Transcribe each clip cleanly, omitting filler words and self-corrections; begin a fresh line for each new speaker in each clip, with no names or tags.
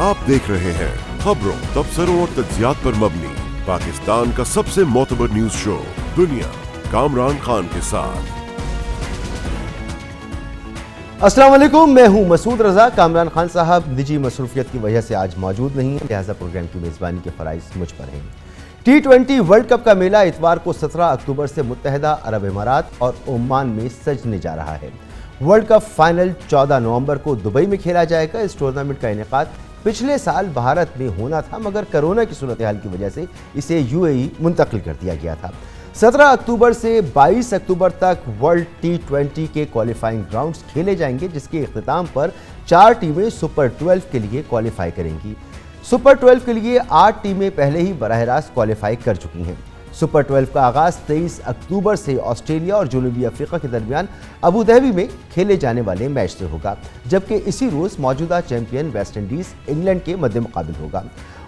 आप देख रहे हैं खबरों, तबसरों और तज्जियात पर मबनी पाकिस्तान का सबसे मोतबर न्यूज शो दुनिया, कामरान खान के साथ।
अस्सलाम वालेकुम, मैं हूं मसूद रजा। कामरान खान साहब निजी मसरूफियत की वजह से आज मौजूद नहीं है, लिहाजा प्रोग्राम की मेजबानी के फराइज मुझ पर हैं। T20 वर्ल्ड कप का मेला इतवार को 17 अक्टूबर से मुत्तहिदा अरब इमारात और ओमान में सजने जा रहा है। वर्ल्ड कप फाइनल 14 नवंबर को दुबई में खेला जाएगा। इस टूर्नामेंट का इनेकाद पिछले साल भारत में होना था, मगर कोरोना की सूरत हाल की वजह से इसे UAE मुंतकिल कर दिया गया था। 17 अक्टूबर से 22 अक्टूबर तक वर्ल्ड T20 के क्वालिफाइंग राउंड्स खेले जाएंगे, जिसके इख्तिताम पर 4 टीमें सुपर 12 के लिए क्वालिफाई करेंगी। सुपर 12 के लिए 8 टीमें पहले ही बराह रास्त क्वालिफाई कर चुकी हैं। सुपर 12 का आगाज 23 अक्टूबर से ऑस्ट्रेलिया और जनूबी अफ्रीका के दरमियान अबू धाबी में खेले जाने वाले मैच से होगा, जबकि इसी रोज मौजूदा चैंपियन वेस्ट इंडीज इंग्लैंड के मद्दे मुकाबिल होगा।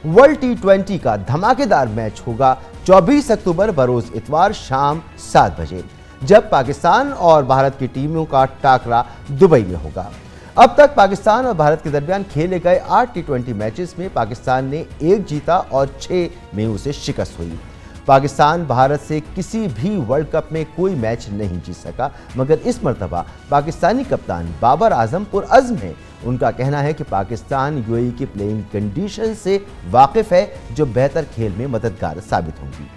वर्ल्ड T20 का धमाकेदार मैच होगा 24 अक्टूबर बरोज इतवार शाम 7 बजे, जब पाकिस्तान और भारत की टीमों का टाकरा दुबई में होगा। अब तक पाकिस्तान और भारत के दरमियान खेले गए 8 T20 मैचेस में पाकिस्तान ने 1 जीता और 6 में उसे शिकस्त हुई। पाकिस्तान भारत से किसी भी वर्ल्ड कप में कोई मैच नहीं जीत सका, मगर इस मर्तबा पाकिस्तानी कप्तान बाबर आजम पुरअज़्म है। उनका कहना है कि पाकिस्तान UAE की प्लेइंग कंडीशन से वाकिफ है, जो बेहतर खेल में मददगार साबित होंगी।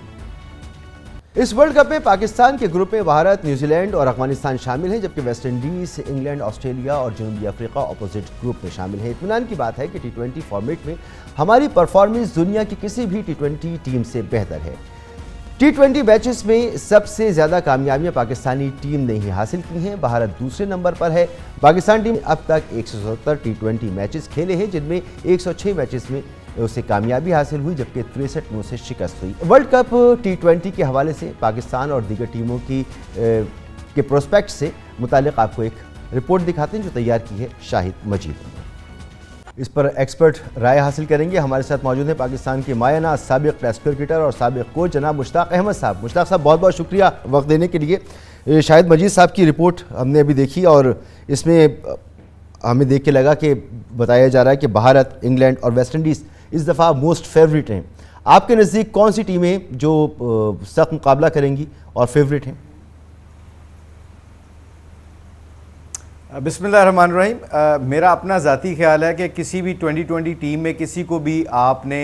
इस वर्ल्ड कप में पाकिस्तान के ग्रुप में भारत, न्यूजीलैंड और अफगानिस्तान शामिल हैं, जबकि वेस्ट इंडीज, इंग्लैंड, ऑस्ट्रेलिया और जनूबी अफ्रीका अपोजिट ग्रुप में शामिल हैं। इत्मीनान की बात है कि T20 फॉर्मेट में हमारी परफॉर्मेंस दुनिया की किसी भी T20 टीम से बेहतर है। T20 मैचेस में सबसे ज्यादा कामयाबियां पाकिस्तानी टीम ने ही हासिल की हैं। भारत दूसरे नंबर पर है। पाकिस्तान टीम अब तक 170 T20 मैचेस खेले हैं, जिनमें 106 मैचेस में उसे कामयाबी हासिल हुई, जबकि 63 में उसे शिकस्त हुई। वर्ल्ड कप T20 के हवाले से पाकिस्तान और दीगर टीमों के प्रोस्पेक्ट से मुतालिक आपको एक रिपोर्ट दिखाते हैं, जो तैयार की है शाहिद मजीद। इस पर एक्सपर्ट राय हासिल करेंगे। हमारे साथ मौजूद हैं पाकिस्तान के मायना साबिक टेस्ट क्रिकेटर और साबिक कोच जनाब मुश्ताक अहमद साहब। मुश्ताक साहब, बहुत बहुत शुक्रिया वक्त देने के लिए। शाहिद मजीद साहब की रिपोर्ट हमने अभी देखी और इसमें हमें देख के लगा कि बताया जा रहा है कि भारत, इंग्लैंड और वेस्ट इंडीज़ इस दफ़ा मोस्ट फेवरेट हैं। आपके नज़दीक कौन सी टीमें जो सख्त मुकाबला करेंगी और फेवरेट हैं?
बिस्मिल्लाहिर्रहमानिर्रहीम। मेरा अपना ज़ाती ख्याल है कि किसी भी 2020 टीम में किसी को भी आपने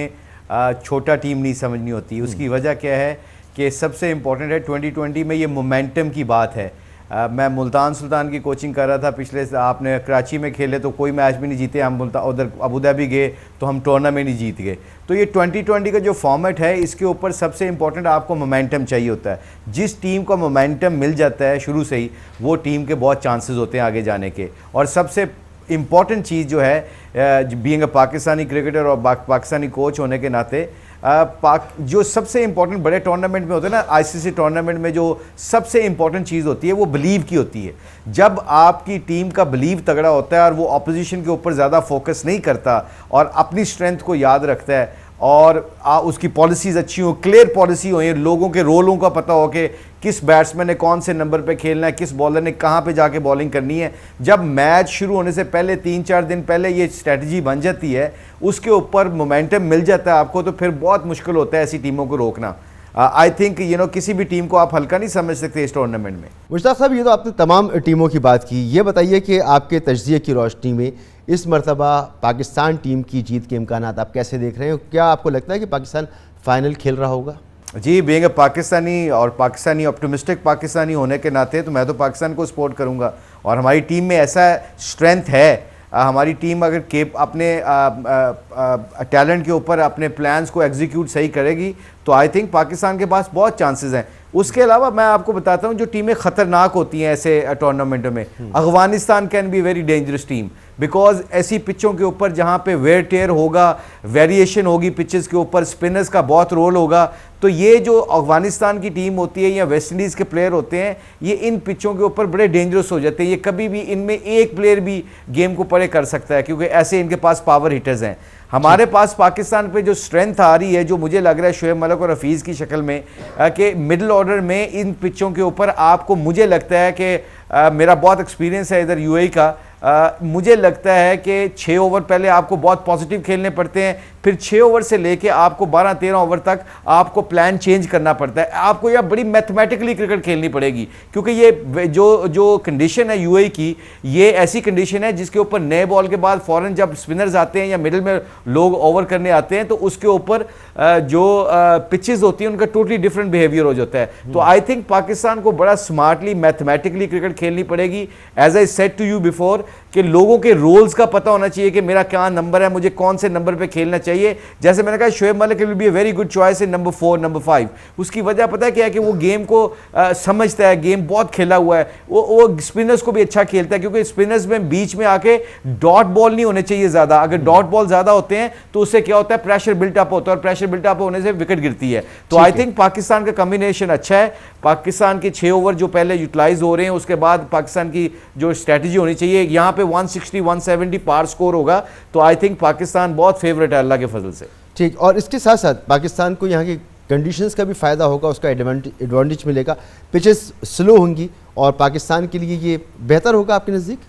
छोटा टीम नहीं समझनी होती। उसकी वजह क्या है कि सबसे इम्पॉर्टेंट है 2020 में ये मोमेंटम की बात है। मैं मुल्तान सुल्तान की कोचिंग कर रहा था पिछले, आपने कराची में खेले तो कोई मैच भी नहीं जीते, हम उधर अबू धाबी गए तो हम टूर्नामेंट नहीं जीत गए। तो ये 2020 का जो फॉर्मेट है, इसके ऊपर सबसे इंपॉर्टेंट आपको मोमेंटम चाहिए होता है। जिस टीम को मोमेंटम मिल जाता है शुरू से ही, वो टीम के बहुत चांसेस होते हैं आगे जाने के। और सबसे इम्पॉर्टेंट चीज़ जो है, बीइंग अ पाकिस्तानी क्रिकेटर और पाकिस्तानी कोच होने के नाते, जो सबसे इंपॉर्टेंट बड़े टूर्नामेंट में होते हैं ना, ICC टूर्नामेंट में जो सबसे इंपॉर्टेंट चीज़ होती है वो बिलीव की होती है। जब आपकी टीम का बिलीव तगड़ा होता है और वो ऑपोजिशन के ऊपर ज़्यादा फोकस नहीं करता और अपनी स्ट्रेंथ को याद रखता है और उसकी पॉलिसीज़ अच्छी हो, क्लियर पॉलिसी हो, लोगों के रोलों का पता हो कि किस बैट्समैन ने कौन से नंबर पे खेलना है, किस बॉलर ने कहाँ पे जाके बॉलिंग करनी है। जब मैच शुरू होने से पहले 3-4 दिन पहले ये स्ट्रेटजी बन जाती है, उसके ऊपर मोमेंटम मिल जाता है आपको, तो फिर बहुत मुश्किल होता है ऐसी टीमों को रोकना। आई थिंक किसी भी टीम को आप हल्का नहीं समझ सकते इस टूर्नामेंट में।
मुश्ताक साहब, ये तो आपने तमाम टीमों की बात की, ये बताइए कि आपके तज्ज़िये की रोशनी में इस मरतबा पाकिस्तान टीम की जीत के इम्कानात आप कैसे देख रहे हैं? क्या आपको लगता है कि पाकिस्तान फाइनल खेल रहा होगा?
जी, बीइंग अ पाकिस्तानी और पाकिस्तानी ऑप्टिमिस्टिक पाकिस्तानी होने के नाते तो मैं तो पाकिस्तान को सपोर्ट करूंगा। और हमारी टीम में ऐसा स्ट्रेंथ है, हमारी टीम अगर अपने टैलेंट के ऊपर अपने प्लान्स को एग्जीक्यूट सही करेगी तो आई थिंक पाकिस्तान के पास बहुत चांसेस हैं। उसके अलावा मैं आपको बताता हूं जो टीमें ख़तरनाक होती हैं ऐसे टूर्नामेंटों में, Afghanistan can be very dangerous team, because ऐसी पिचों के ऊपर जहां पे वेयर टेयर होगा, वेरिएशन होगी पिचेस के ऊपर, स्पिनर्स का बहुत रोल होगा। तो ये जो अफगानिस्तान की टीम होती है या वेस्ट इंडीज़ के प्लेयर होते हैं, ये इन पिचों के ऊपर बड़े डेंजरस हो जाते हैं। ये कभी भी इनमें एक प्लेयर भी गेम को परे कर सकता है, क्योंकि ऐसे इनके पास पावर हिटर्स हैं। हमारे पास पाकिस्तान पे जो स्ट्रेंथ आ रही है, जो मुझे लग रहा है शुएब मलिक और हफीज़ की शक्ल में, कि मिडिल ऑर्डर में इन पिचों के ऊपर आपको, मुझे लगता है कि मेरा बहुत एक्सपीरियंस है इधर यूएई का, मुझे लगता है कि 6 ओवर पहले आपको बहुत पॉजिटिव खेलने पड़ते हैं, फिर 6 ओवर से लेके आपको 12-13 ओवर तक आपको प्लान चेंज करना पड़ता है। आपको यह बड़ी मैथमेटिकली क्रिकेट खेलनी पड़ेगी, क्योंकि ये जो कंडीशन है यूएई की, ये ऐसी कंडीशन है जिसके ऊपर नए बॉल के बाद फौरन जब स्पिनर्स आते हैं या मिडिल में लोग ओवर करने आते हैं, तो उसके ऊपर जो पिचेस होती हैं उनका टोटली डिफरेंट बिहेवियर हो जाता है। तो आई थिंक पाकिस्तान को बड़ा स्मार्टली मैथमेटिकली क्रिकेट खेलनी पड़ेगी। As I said to you before कि लोगों के रोल्स का पता होना चाहिए कि मेरा क्या नंबर है, मुझे कौन से नंबर पे खेलना चाहिए। जैसे मैंने कहा, Shoaib Malik will be a very good choice in number 4, number 5। उसकी वजह पता है क्या है कि वो गेम को समझता है, गेम बहुत खेला हुआ है, वो स्पिनर्स को भी अच्छा खेलता है, क्योंकि स्पिनर्स में बीच में आके डॉट बॉल नहीं होने चाहिए ज्यादा। अगर डॉट बॉल ज्यादा होते हैं तो उससे क्या होता है, प्रेशर बिल्टअप होता है, और प्रेशर बिल्टअप होने से विकेट गिरती है। तो आई थिंक पाकिस्तान का कॉम्बिनेशन अच्छा है। पाकिस्तान के 6 ओवर जो पहले यूटिलाइज हो रहे हैं, उसके बाद पाकिस्तान की जो स्ट्रेटजी होनी चाहिए, यहां पे 160-170 पार स्कोर होगा। तो आई थिंक पाकिस्तान बहुत फेवरेट है अल्लाह के फजल से।
ठीक, और इसके साथ साथ पाकिस्तान को यहाँ की कंडीशंस का भी फ़ायदा होगा, उसका एडवांटेज मिलेगा। पिचेस स्लो होंगी और पाकिस्तान के लिए ये बेहतर होगा आपके नज़दीक?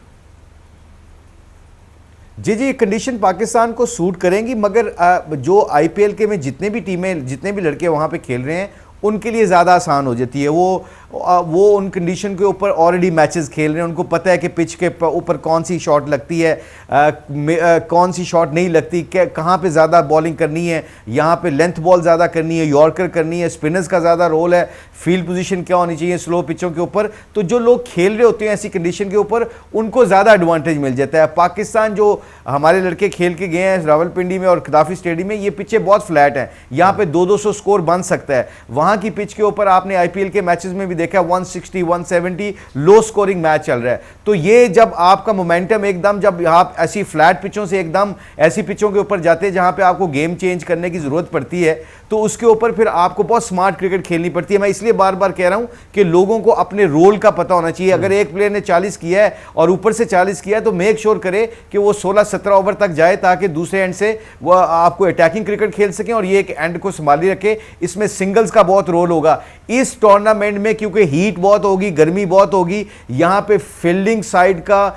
जी, कंडीशन पाकिस्तान को सूट करेंगी, मगर जो आईपीएल के में जितने भी टीमें, जितने भी लड़के वहाँ पे खेल रहे हैं, उनके लिए ज़्यादा आसान हो जाती है। वो उन कंडीशन के ऊपर ऑलरेडी मैचेस खेल रहे हैं, उनको पता है कि पिच के ऊपर कौन सी शॉट लगती है, कौन सी शॉट नहीं लगती, कहाँ पे ज़्यादा बॉलिंग करनी है, यहाँ पे लेंथ बॉल ज़्यादा करनी है, यॉर्कर करनी है, स्पिनर्स का ज़्यादा रोल है, फील्ड पोजीशन क्या होनी चाहिए स्लो पिचों के ऊपर। तो जो लोग खेल रहे होते हैं ऐसी कंडीशन के ऊपर, उनको ज़्यादा एडवांटेज मिल जाता है। पाकिस्तान जो हमारे लड़के खेल के गए हैं रावलपिंडी में और खिदाफी स्टेडियम में, ये पिचें बहुत फ्लैट हैं, यहाँ पे 200-200 स्कोर बन सकता है। वहाँ की पिच के ऊपर आपने आईपीएल के मैचेस में भी देखा, 160-170 लो स्कोरिंग मैच चल रहा है। तो ये जब आपका मोमेंटम एकदम, जब आप ऐसी फ्लैट पिचों से एकदम ऐसी पिचों के ऊपर जाते हैं जहां पे आपको गेम चेंज करने की जरूरत पड़ती है, तो उसके ऊपर फिर आपको बहुत स्मार्ट क्रिकेट खेलनी पड़ती है। मैं इसलिए बार बार कह रहा हूं कि लोगों को अपने रोल का पता होना चाहिए। अगर एक प्लेयर ने 40 किया है और ऊपर से 40 किया है, तो मेक श्योर करे कि वो 16-17 ओवर तक जाए, ताकि दूसरे एंड से वो आपको अटैकिंग क्रिकेट खेल सकें और ये एक एंड को संभाली रखे। इसमें सिंगल्स का बहुत रोल होगा इस टूर्नामेंट में, क्योंकि हीट बहुत होगी, गर्मी बहुत होगी। यहां पे फील्डिंग साइड का,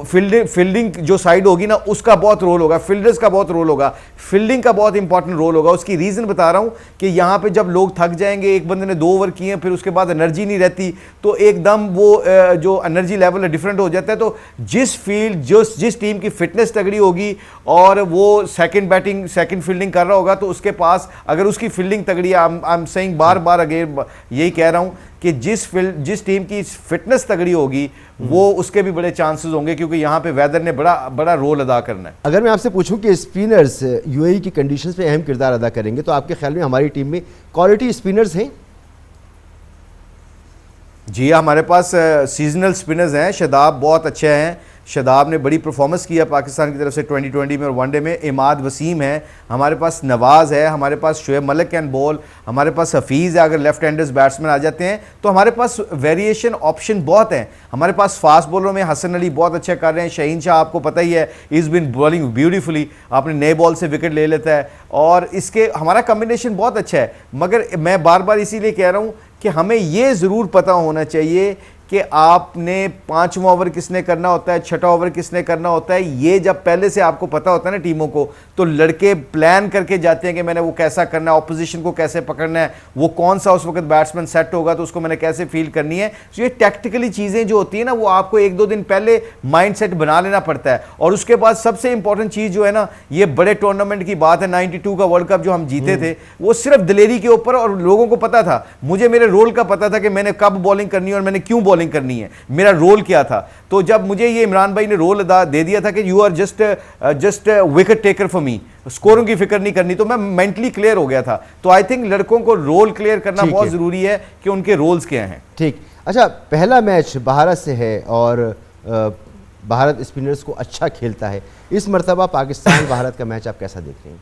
फील्डिंग जो साइड होगी ना, उसका बहुत रोल होगा, फील्डर्स का बहुत रोल होगा, फील्डिंग का बहुत इंपॉर्टेंट रोल होगा। उसकी रीजन बता रहा हूं कि यहां पे जब लोग थक जाएंगे, एक बंदे ने 2 ओवर किए, फिर उसके बाद एनर्जी नहीं रहती, तो एकदम वो जो एनर्जी लेवल है डिफरेंट हो जाता है। तो जिस टीम की फिटनेस तगड़ी होगी और वो सेकंड फील्डिंग कर रहा होगा, तो उसके पास अगर उसकी फील्डिंग तगड़ी है, I am saying bar again यही कह रहा हूं कि जिस टीम की फिटनेस तगड़ी होगी, वो उसके भी बड़े चांसेस होंगे, क्योंकि यहाँ पे वेदर ने बड़ा रोल अदा करना है।
अगर मैं आपसे पूछूं कि स्पिनर्स यूएई की कंडीशंस पे अहम किरदार अदा करेंगे, तो आपके ख्याल में हमारी टीम में क्वालिटी स्पिनर्स हैं?
जी, हमारे पास सीजनल स्पिनर्स हैं। शादाब बहुत अच्छे हैं, शादाब ने बड़ी परफॉर्मेंस किया पाकिस्तान की तरफ से 2020 में और वनडे में। इमाद वसीम है, हमारे पास नवाज़ है, हमारे पास शोएब मलिक कैन बॉल, हमारे पास हफीज़ है। अगर लेफ्ट हैंडर्स बैट्समैन आ जाते हैं तो हमारे पास वेरिएशन ऑप्शन बहुत हैं। हमारे पास फास्ट बॉलरों में हसन अली बहुत अच्छा कर रहे हैं, शहीन शाह आपको पता ही है, इज़ बिन बॉलिंग ब्यूटीफुली, आपने नए बॉल से विकेट ले लेता है, और इसके हमारा कॉम्बिनेशन बहुत अच्छा है। मगर मैं बार बार इसीलिए कह रहा हूँ कि हमें ये ज़रूर पता होना चाहिए कि आपने 5वां ओवर किसने करना होता है, 6वां ओवर किसने करना होता है। ये जब पहले से आपको पता होता है ना टीमों को, तो लड़के प्लान करके जाते हैं कि मैंने वो कैसा करना है, ऑपोजिशन को कैसे पकड़ना है, वो कौन सा उस वक्त बैट्समैन सेट होगा तो उसको मैंने कैसे फील करनी है। तो ये टैक्टिकली चीज़ें जो होती है ना, वो आपको 1-2 दिन पहले माइंड सेट बना लेना पड़ता है। और उसके बाद सबसे इंपॉर्टेंट चीज़ जो है ना, ये बड़े टूर्नामेंट की बात है, 92 का वर्ल्ड कप जो हम जीते थे, वो सिर्फ दिलेरी के ऊपर, और लोगों को पता था, मुझे मेरे रोल का पता था कि मैंने कब बॉलिंग करनी है और मैंने क्यों बॉलिंग करनी है, मेरा रोल क्या था। तो जब मुझे ये इमरान भाई ने रोल दे दिया था कि you are just wicket taker for me, स्कोरों की फिक्र नहीं करनी, तो मैं मेंटली क्लियर हो गया था। तो आई थिंक लड़कों को रोल क्लियर करना बहुत जरूरी है कि उनके रोल्स क्या हैं। ठीक,
अच्छा, पहला मैच भारत से है और भारत स्पिनर्स को अच्छा खेलता है। इस मर्तबा पाकिस्तान भारत का मैच आप कैसा देख रहे हैं?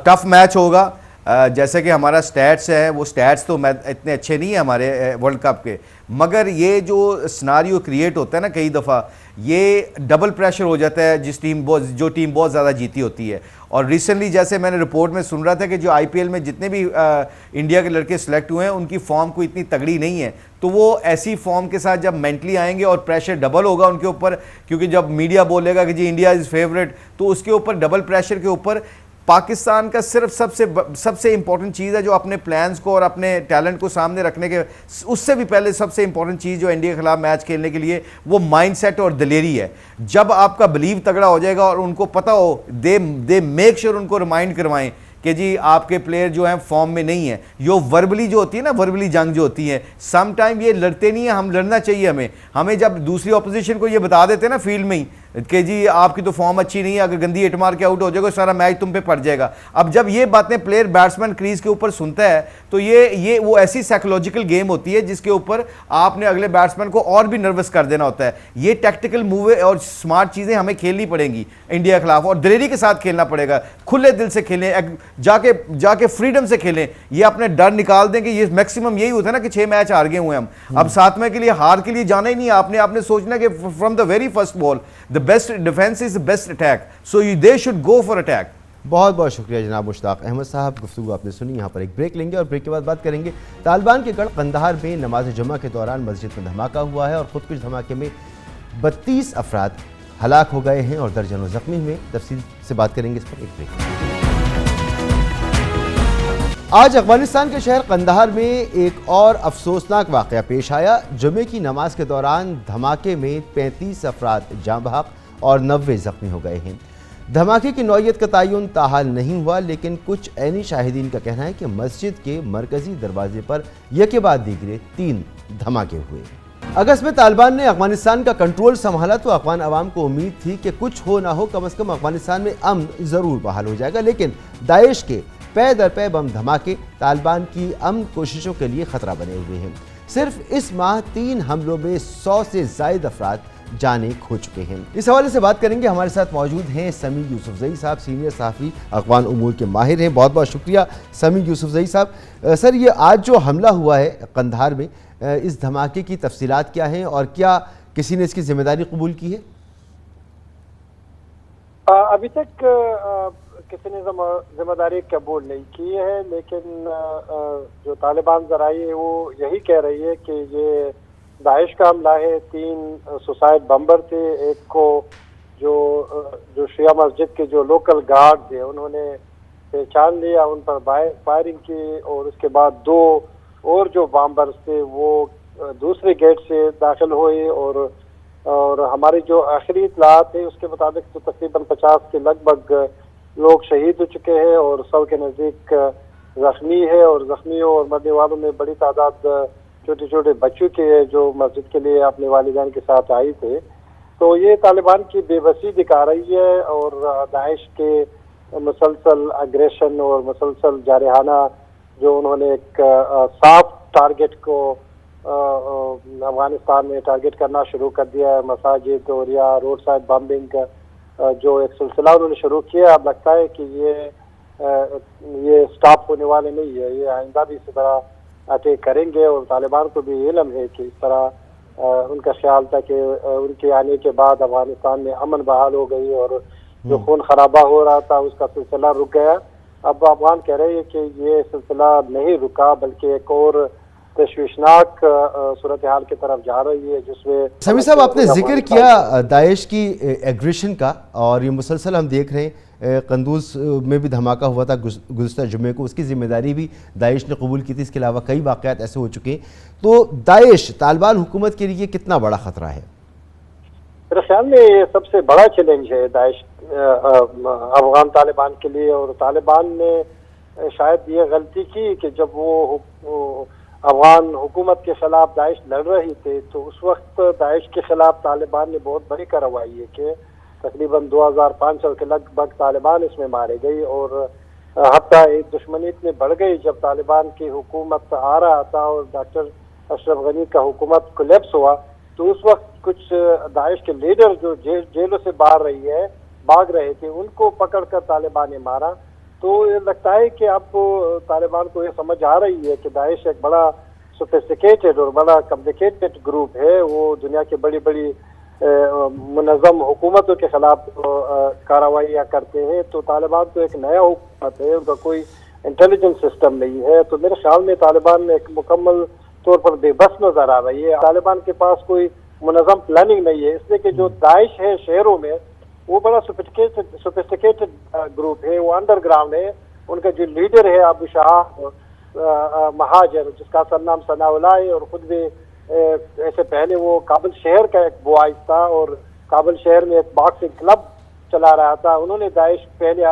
टफ मैच होगा। जैसे कि हमारा स्टैट्स है, वो स्टैट्स तो इतने अच्छे नहीं है हमारे वर्ल्ड कप के, मगर ये जो सिनारियो क्रिएट होता है ना, कई दफ़ा ये डबल प्रेशर हो जाता है जो टीम बहुत ज़्यादा जीती होती है। और रिसेंटली जैसे मैंने रिपोर्ट में सुन रहा था कि जो आईपीएल में जितने भी इंडिया के लड़के सेलेक्ट हुए हैं उनकी फॉर्म कोई इतनी तगड़ी नहीं है, तो वो ऐसी फॉर्म के साथ जब मेंटली आएंगे और प्रेशर डबल होगा उनके ऊपर, क्योंकि जब मीडिया बोलेगा कि जी इंडिया इज़ फेवरेट, तो उसके ऊपर डबल प्रेशर के ऊपर पाकिस्तान का सिर्फ सबसे इंपॉर्टेंट चीज़ है जो अपने प्लान्स को और अपने टैलेंट को सामने रखने के उससे भी पहले सबसे इंपॉर्टेंट चीज़ जो इंडिया के खिलाफ मैच खेलने के लिए वो माइंडसेट और दिलेरी है। जब आपका बिलीव तगड़ा हो जाएगा और उनको पता हो, दे मेक श्योर उनको रिमाइंड करवाएं कि जी आपके प्लेयर जो हैं फॉर्म में नहीं है। यो वर्बली जो होती है ना, वर्बली जंग जो होती है, सम टाइम ये लड़ते नहीं है, हम लड़ना चाहिए। हमें जब दूसरी ऑपोजिशन को ये बता देते हैं ना फील्ड में ही कि जी आपकी तो फॉर्म अच्छी नहीं है, अगर गंदी हिट मार के आउट हो जाएगा सारा मैच तुम पे पड़ जाएगा। अब जब ये बातें प्लेयर बैट्समैन क्रीज के ऊपर सुनता है तो ये वो ऐसी साइकोलॉजिकल गेम होती है जिसके ऊपर आपने अगले बैट्समैन को और भी नर्वस कर देना होता है। ये टैक्टिकल मूव और स्मार्ट चीज़ें हमें खेलनी पड़ेंगी इंडिया के खिलाफ, और दिलेरी के साथ खेलना पड़ेगा, खुले दिल से खेलें, जाके फ्रीडम से खेलें। ये अपने डर निकाल दें कि ये मैक्सिमम यही होता है ना कि 6 मैच हार गए हुए हम, अब 7वें के लिए हार के लिए जाना ही नहीं है। आपने सोचना कि from the very first ball the best defence is the best attack, so they should go for attack.
बहुत बहुत शुक्रिया जनाब मुश्ताक अहमद साहब, गुफ्तगू आपने सुनी। यहाँ पर एक ब्रेक लेंगे और ब्रेक के बाद बात करेंगे तालिबान के गढ़ कंदहार में नमाज जुमा के दौरान मस्जिद में धमाका हुआ है और खुदकुश धमाके में 32 अफराद हलाक हो गए हैं और दर्जनों जख्मी हुए। तफसील से बात करेंगे इस पर एक ब्रेक। आज अफगानिस्तान के शहर कंदहार में एक और अफसोसनाक वाक़या पेश आया। जुमे की नमाज के दौरान धमाके में 35 अफराद जाँ बहक और 90 जख्मी हो गए हैं। धमाके की नौइयत का तयन ताहाल नहीं हुआ, लेकिन कुछ ऐनी शाहिदीन का कहना है कि मस्जिद के मरकजी दरवाजे पर यके बाद दीगरे 3 धमाके हुए। अगस्त में तालिबान ने अफगानिस्तान का कंट्रोल संभाला तो अफगान अवाम को उम्मीद थी कि कुछ हो ना हो कम अज़ कम अफगानिस्तान में अमन ज़रूर बहाल हो जाएगा, लेकिन दाइश के पै दर पै बम धमाके तालिबान की अमन कोशिशों के लिए खतरा बने हुए हैं। सिर्फ इस माह 3 हमलों में 100 से ज़ायद अफराद जाने खो चुके हैं। इस हवाले से बात करेंगे। हमारे साथ मौजूद हैं समी यूसुफजई साहब, सीनियर सहाफ़ी अफ़गान उमूर के माहिर हैं। बहुत बहुत शुक्रिया समी यूसुफजई साहब। सर, ये आज जो हमला हुआ है कंधार में, इस धमाके की तफसीलात क्या हैं और क्या किसी ने इसकी जिम्मेदारी कबूल की है?
अभी तक किसी ने जिम्मेदारी कबूल नहीं की है, लेकिन जो तालिबान ज़राई है वो यही कह रही है कि ये दाइश का हमला है। 3 सुसाइड बम्बर थे, एक को जो शिया मस्जिद के जो लोकल गार्ड थे उन्होंने पहचान लिया, उन पर फायरिंग की, और उसके बाद 2 और जो बम्बर्स थे वो दूसरे गेट से दाखिल हुए और हमारी जो आखिरी इतला थे उसके मुताबिक तो तकरीबन 50 के लगभग लोग शहीद हो चुके हैं और 100 के नज़दीक जख्मी है, और जख्मियों और मरने वालों में बड़ी तादाद छोटे छोटे बच्चों के जो मस्जिद के लिए अपने वालिदैन के साथ आए थे। तो ये तालिबान की बेबसी दिखा रही है और दाइश के मुसलसल अग्रेशन और मुसलसल जारहाना जो उन्होंने एक साफ टारगेट को अफगानिस्तान में टारगेट करना शुरू कर दिया है, मसाजिद और या रोड साइड बम्बिंग का जो एक सिलसिला उन्होंने शुरू किया। अब लगता है कि ये स्टॉप होने वाले नहीं है, ये आइंदा भी इसी तरह अटैक करेंगे, और तालिबान को भी इल्म है कि इस तरह उनका ख्याल था कि उनके आने के बाद अफगानिस्तान में अमन बहाल हो गई और जो खून खराबा हो रहा था उसका सिलसिला रुक गया। अब अफगान कह रहे हैं कि ये सिलसिला नहीं रुका बल्कि एक और तशवीशनाक सूरत हाल की तरफ जा रही है, जिसमें
समी साहब आपने जिक्र किया दाइश की एग्रेशन का, और ये मुसलसल हम देख रहे हैं कंदूज में भी धमाका हुआ था गुज़श्ता जुमे को, उसकी जिम्मेदारी भी दाइश ने कबूल की थी। इसके अलावा कई वाक़यात ऐसे हो चुके हैं। तो दाइश तालिबान हुकूमत के लिए कितना बड़ा ख़तरा है?
मेरे ख्याल में ये सबसे बड़ा चैलेंज है दाइश अफगान तालिबान के लिए, और तालिबान ने शायद ये गलती की कि जब वो अफगान हुकूमत के खिलाफ दाइश लड़ रही थे तो उस वक्त दाइश के खिलाफ तालिबान ने बहुत बड़ी कार्रवाई है कि तकरीबन 2500 के लगभग तालिबान इसमें मारे गए, और हत्या एक दुश्मनी इतनी बढ़ गई जब तालिबान की हुकूमत आ रहा था और डॉक्टर अशरफ गनी का हुकूमत कोलैप्स हुआ तो उस वक्त कुछ दाइश के लीडर जो जेलों से भाग रहे थे उनको पकड़कर तालिबान ने मारा। तो ये लगता है कि अब तालिबान को ये समझ आ रही है कि दाइश एक बड़ा सोफिस्टिकेटेड और बड़ा कॉम्प्लिकेटेड ग्रुप है। वो दुनिया की बड़ी बड़ी मुनज़्ज़म हुकूमतों के खिलाफ कार्रवाइयाँ करते हैं। तो तालिबान तो एक नया हुकूमत है, उनका कोई इंटेलिजेंस सिस्टम नहीं है। तो मेरे ख्याल में तालिबान एक मुकम्मल तौर पर बेबस नजर आ रही है। तालिबान के पास कोई मुनज़्ज़म प्लानिंग नहीं है, इसलिए कि जो दाइश है शहरों में वो बड़ा सोफिस्टिकेटेड ग्रुप है, वो अंडरग्राउंड है। उनका जो लीडर है अबू शाह महाजर, जिसका असल नाम सनाउल्लाह है, और खुद भी ऐसे पहले वो काबुल शहर का एक बुआइस था और काबुल शहर में एक बॉक्सिंग क्लब चला रहा था। उन्होंने दाइश पहले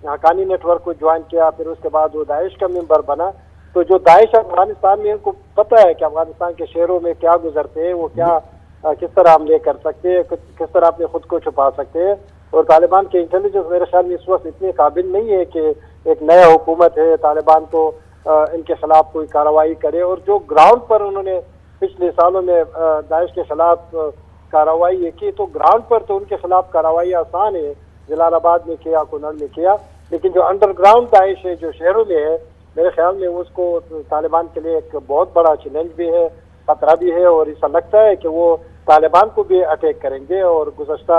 हक्कानी नेटवर्क को ज्वाइन किया, फिर उसके बाद वो दाइश का मेंबर बना। तो जो दाइश अफगानिस्तान में, उनको पता है कि अफगानिस्तान के शहरों में क्या गुजरते हैं, वो क्या किस तरह हमले कर सकते हैं, किस तरह अपने खुद को छुपा सकते हैं। और तालिबान के इंटेलिजेंस मेरे ख्याल में इस वक्त इतने काबिल नहीं है कि एक नया हुकूमत है तालिबान को इनके खिलाफ कोई कार्रवाई करे। और जो ग्राउंड पर उन्होंने पिछले सालों में दाइश के खिलाफ कार्रवाई की, तो ग्राउंड पर तो उनके खिलाफ कार्रवाई आसान है, जलालाबाद में किया, कुनर में किया, लेकिन जो अंडरग्राउंड दाइश है जो शहरों में है, मेरे ख्याल में उसको तालिबान के लिए एक बहुत बड़ा चैलेंज भी है, खतरा भी है। और ऐसा लगता है कि वो तालिबान को भी अटैक करेंगे। और गुज़श्ता